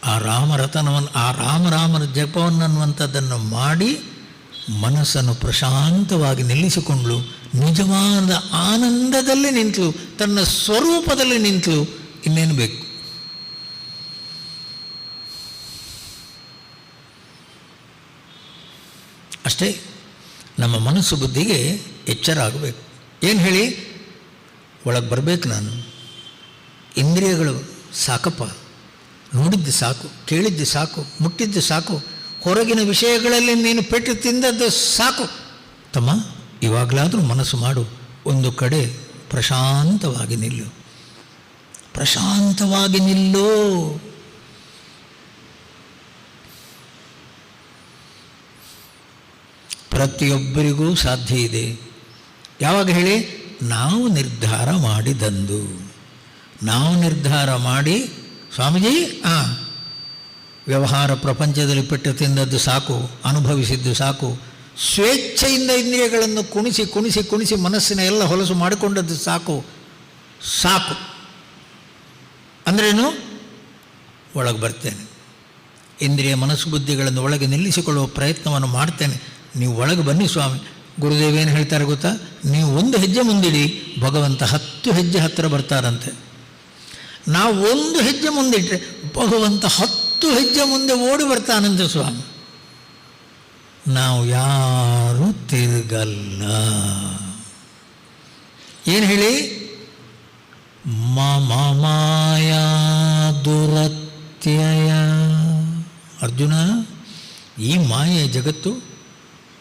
ಆ ರಾಮರತನವನ್ನು, ಆ ರಾಮರ ಜಪವನ್ನನ್ನುವಂಥದ್ದನ್ನು ಮಾಡಿ ಮನಸ್ಸನ್ನು ಪ್ರಶಾಂತವಾಗಿ ನಿಲ್ಲಿಸಿಕೊಂಡ್ಳು. ನಿಜವಾದ ಆನಂದದಲ್ಲಿ ನಿಂತಳು, ತನ್ನ ಸ್ವರೂಪದಲ್ಲಿ ನಿಂತಳು. ಇನ್ನೇನು ಬೇಕು? ಅಷ್ಟೇ. ನಮ್ಮ ಮನಸ್ಸು ಬುದ್ಧಿಗೆ ಎಚ್ಚರ ಆಗಬೇಕು. ಏನು ಹೇಳಿ? ಒಳಗೆ ಬರಬೇಕು. ನಾನು ಇಂದ್ರಿಯಗಳು ಸಾಕಪ್ಪ, ನೋಡಿದ್ದು ಸಾಕು, ಕೇಳಿದ್ದು ಸಾಕು, ಮುಟ್ಟಿದ್ದು ಸಾಕು, ಹೊರಗಿನ ವಿಷಯಗಳಲ್ಲಿ ನೀನು ಪೆಟ್ಟು ತಿಂದದ್ದು ಸಾಕು. ತಮ್ಮ, ಇವಾಗಲಾದರೂ ಮನಸ್ಸು ಮಾಡು, ಒಂದು ಕಡೆ ಪ್ರಶಾಂತವಾಗಿ ನಿಲ್ಲು, ಪ್ರಶಾಂತವಾಗಿ ನಿಲ್ಲು. ಪ್ರತಿಯೊಬ್ಬರಿಗೂ ಸಾಧ್ಯ ಇದೆ. ಯಾವಾಗ ಹೇಳಿ? ನಾವು ನಿರ್ಧಾರ ಮಾಡಿದಂದು. ನಾವು ನಿರ್ಧಾರ ಮಾಡಿ, ಸ್ವಾಮೀಜಿ ವ್ಯವಹಾರ ಪ್ರಪಂಚದಲ್ಲಿ ಪೆಟ್ಟು ತಿಂದದ್ದು ಸಾಕು, ಅನುಭವಿಸಿದ್ದು ಸಾಕು, ಸ್ವೇಚ್ಛೆಯಿಂದ ಇಂದ್ರಿಯಗಳನ್ನು ಕುಣಿಸಿ ಕುಣಿಸಿ ಕುಣಿಸಿ ಮನಸ್ಸಿನ ಎಲ್ಲ ಹೊಲಸು ಮಾಡಿಕೊಂಡದ್ದು ಸಾಕು ಸಾಕು ಅಂದ್ರೇನು? ಒಳಗೆ ಬರ್ತೇನೆ, ಇಂದ್ರಿಯ ಮನಸ್ಸು ಬುದ್ಧಿಗಳನ್ನು ಒಳಗೆ ನಿಲ್ಲಿಸಿಕೊಳ್ಳುವ ಪ್ರಯತ್ನವನ್ನು ಮಾಡ್ತೇನೆ. ನೀವು ಒಳಗೆ ಬನ್ನಿ ಸ್ವಾಮಿ. ಗುರುದೇವೇನು ಹೇಳ್ತಾರೆ ಗೊತ್ತಾ? ನೀವು 1 ಹೆಜ್ಜೆ ಮುಂದಿಡಿ, ಭಗವಂತ 10 ಹೆಜ್ಜೆ ಹತ್ತಿರ ಬರ್ತಾರಂತೆ. ನಾವು 1 ಹೆಜ್ಜೆ ಮುಂದಿಟ್ಟರೆ ಭಗವಂತ 10 ಹೆಜ್ಜೆ ಮುಂದೆ ಓಡಿ ಬರ್ತಾನಂತೆ ಸ್ವಾಮಿ. ನಾವು ಯಾರೂ ತಿರುಗಲ್ಲ. ಏನು ಹೇಳಿ? ಮಾಯಾ ದುರತ್ಯಯ. ಅರ್ಜುನ, ಈ ಮಾಯೆಯ ಜಗತ್ತು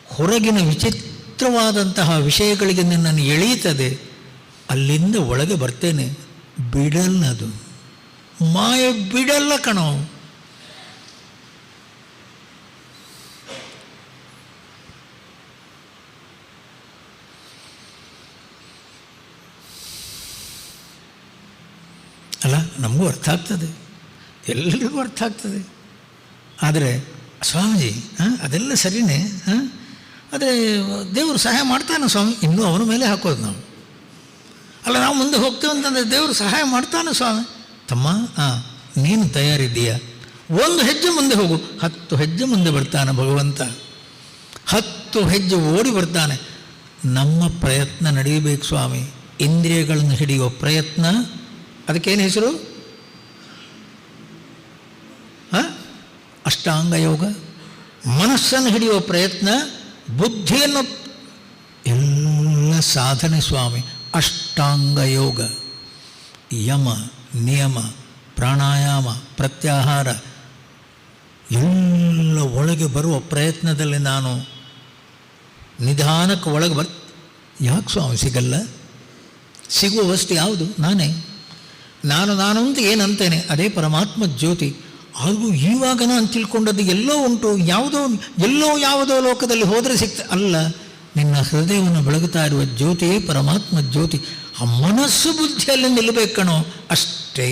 ಹೊರಗಿನ ವಿಚಿತ್ರವಾದಂತಹ ವಿಷಯಗಳಿಗೆ ನನ್ನನ್ನು ಎಳೆಯುತ್ತದೆ. ಅಲ್ಲಿಂದ ಒಳಗೆ ಬರ್ತೇನೆ, ಬಿಡಲ್ಲದು. ಮಾಯೆ ಬಿಡಲ್ಲ ಕಣೋ. ಅಲ್ಲ, ನಮಗೂ ಅರ್ಥ ಆಗ್ತದೆ, ಎಲ್ಲರಿಗೂ ಅರ್ಥ ಆಗ್ತದೆ. ಆದರೆ ಸ್ವಾಮೀಜಿ ಅದೆಲ್ಲ ಸರಿಯೇ, ಆದರೆ ದೇವರು ಸಹಾಯ ಮಾಡ್ತಾನೆ ಸ್ವಾಮಿ. ಇನ್ನೂ ಅವನ ಮೇಲೆ ಹಾಕೋದು ನಾವು. ಅಲ್ಲ, ನಾವು ಮುಂದೆ ಹೋಗ್ತೇವೆ ಅಂತಂದರೆ ದೇವರು ಸಹಾಯ ಮಾಡ್ತಾನೆ ಸ್ವಾಮಿ. ತಮ್ಮ, ನೀನು ತಯಾರಿದ್ದೀಯಾ? 1 ಹೆಜ್ಜೆ ಮುಂದೆ ಹೋಗು, 10 ಹೆಜ್ಜೆ ಮುಂದೆ ಬರ್ತಾನೆ ಭಗವಂತ. 10 ಹೆಜ್ಜೆ ಓಡಿ ಬರ್ತಾನೆ. ನಮ್ಮ ಪ್ರಯತ್ನ ನಡೆಯಬೇಕು ಸ್ವಾಮಿ. ಇಂದ್ರಿಯಗಳನ್ನು ಹಿಡಿಯುವ ಪ್ರಯತ್ನ, ಅದಕ್ಕೇನು ಹೆಸರು? ಅಷ್ಟಾಂಗ ಯೋಗ. ಮನಸ್ಸನ್ನು ಹಿಡಿಯುವ ಪ್ರಯತ್ನ, ಬುದ್ಧಿಯನ್ನು, ಎಲ್ಲ ಸಾಧನೆ ಸ್ವಾಮಿ. ಅಷ್ಟಾಂಗ ಯೋಗ, ಯಮ ನಿಯಮ, ಪ್ರಾಣಾಯಾಮ, ಪ್ರತ್ಯಾಹಾರ, ಎಲ್ಲ ಒಳಗೆ ಬರುವ ಪ್ರಯತ್ನದಲ್ಲಿ ನಾನು ನಿಧಾನಕ್ಕೆ ಒಳಗೆ ಯಾಕೆ ಸ್ವಾಮಿ ಸಿಗಲ್ಲ? ಸಿಗುವ ವಸ್ತು ಯಾವುದು? ನಾನೇ. ನಾನು ಅಂತ ಏನಂತೇನೆ, ಅದೇ ಪರಮಾತ್ಮ ಜ್ಯೋತಿ. ಹಾಗೂ ಇವಾಗ ನಾನು ತಿಳ್ಕೊಂಡದ್ದು ಎಲ್ಲೋ ಉಂಟು, ಯಾವುದೋ ಲೋಕದಲ್ಲಿ ಹೋದರೆ ಅಲ್ಲ, ನಿನ್ನ ಹೃದಯವನ್ನು ಬೆಳಗುತ್ತಾ ಇರುವ ಜ್ಯೋತಿಯೇ ಪರಮಾತ್ಮ ಜ್ಯೋತಿ. ಆ ಮನಸ್ಸು ಬುದ್ಧಿಯಲ್ಲಿ ನಿಲ್ಲಬೇಕು ಕಣೋ, ಅಷ್ಟೇ.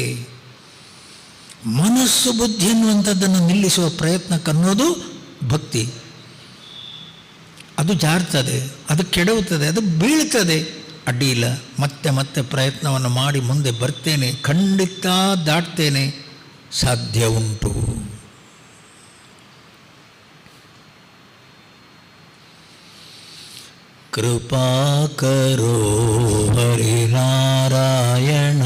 ಮನಸ್ಸು ಬುದ್ಧಿ ಅನ್ನುವಂಥದ್ದನ್ನು ನಿಲ್ಲಿಸುವ ಪ್ರಯತ್ನಕ್ಕನ್ನೋದು ಭಕ್ತಿ. ಅದು ಜಾರ್ತದೆ, ಅದು ಕೆಡವುತ್ತದೆ, ಅದು ಬೀಳ್ತದೆ. ಅಡ್ಡಿಯಿಲ್ಲ, ಮತ್ತೆ ಪ್ರಯತ್ನವನ್ನು ಮಾಡಿ ಮುಂದೆ ಬರ್ತೇನೆ, ಖಂಡಿತ ದಾಟ್ತೇನೆ, ಸಾಧ್ಯ ಉಂಟು. कृपा करो हरिनारायण।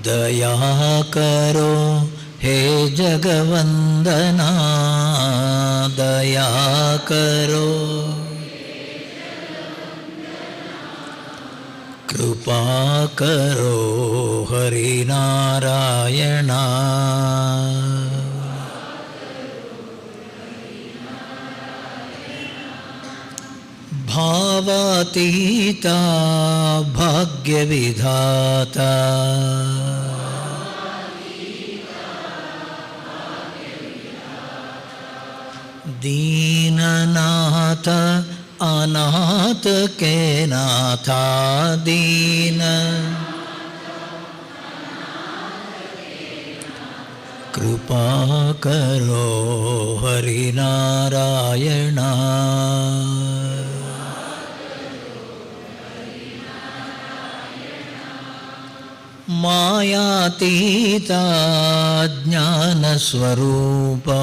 दया करो हे जगवंदना, दया करो। कृपा करो हरिनारायण। भावातीता भाग्यविधाता, दीननाथ अनाथ के नाथा, दीन कृपा करो हरिनारायण। मायातीता ज्ञानस्वरूपा,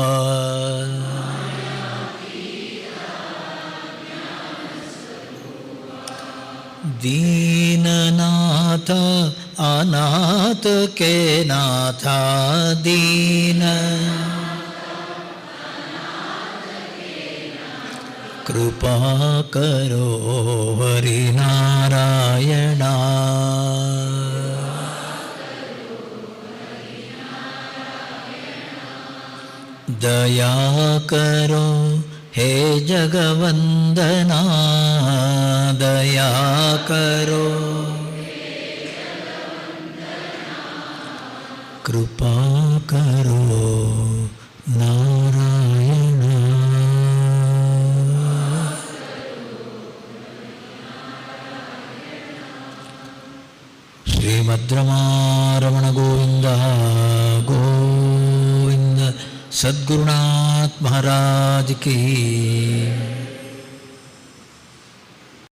दीननाथ अनाथ के नाथा, दीन कृपा करो हरिनारायण। दया करो हे जगवंदना, दया करो। कृपा करो नारायण। श्रीमद्रमारमण गोविंद गोविंद। सद्गुरुनाथ महाराज की।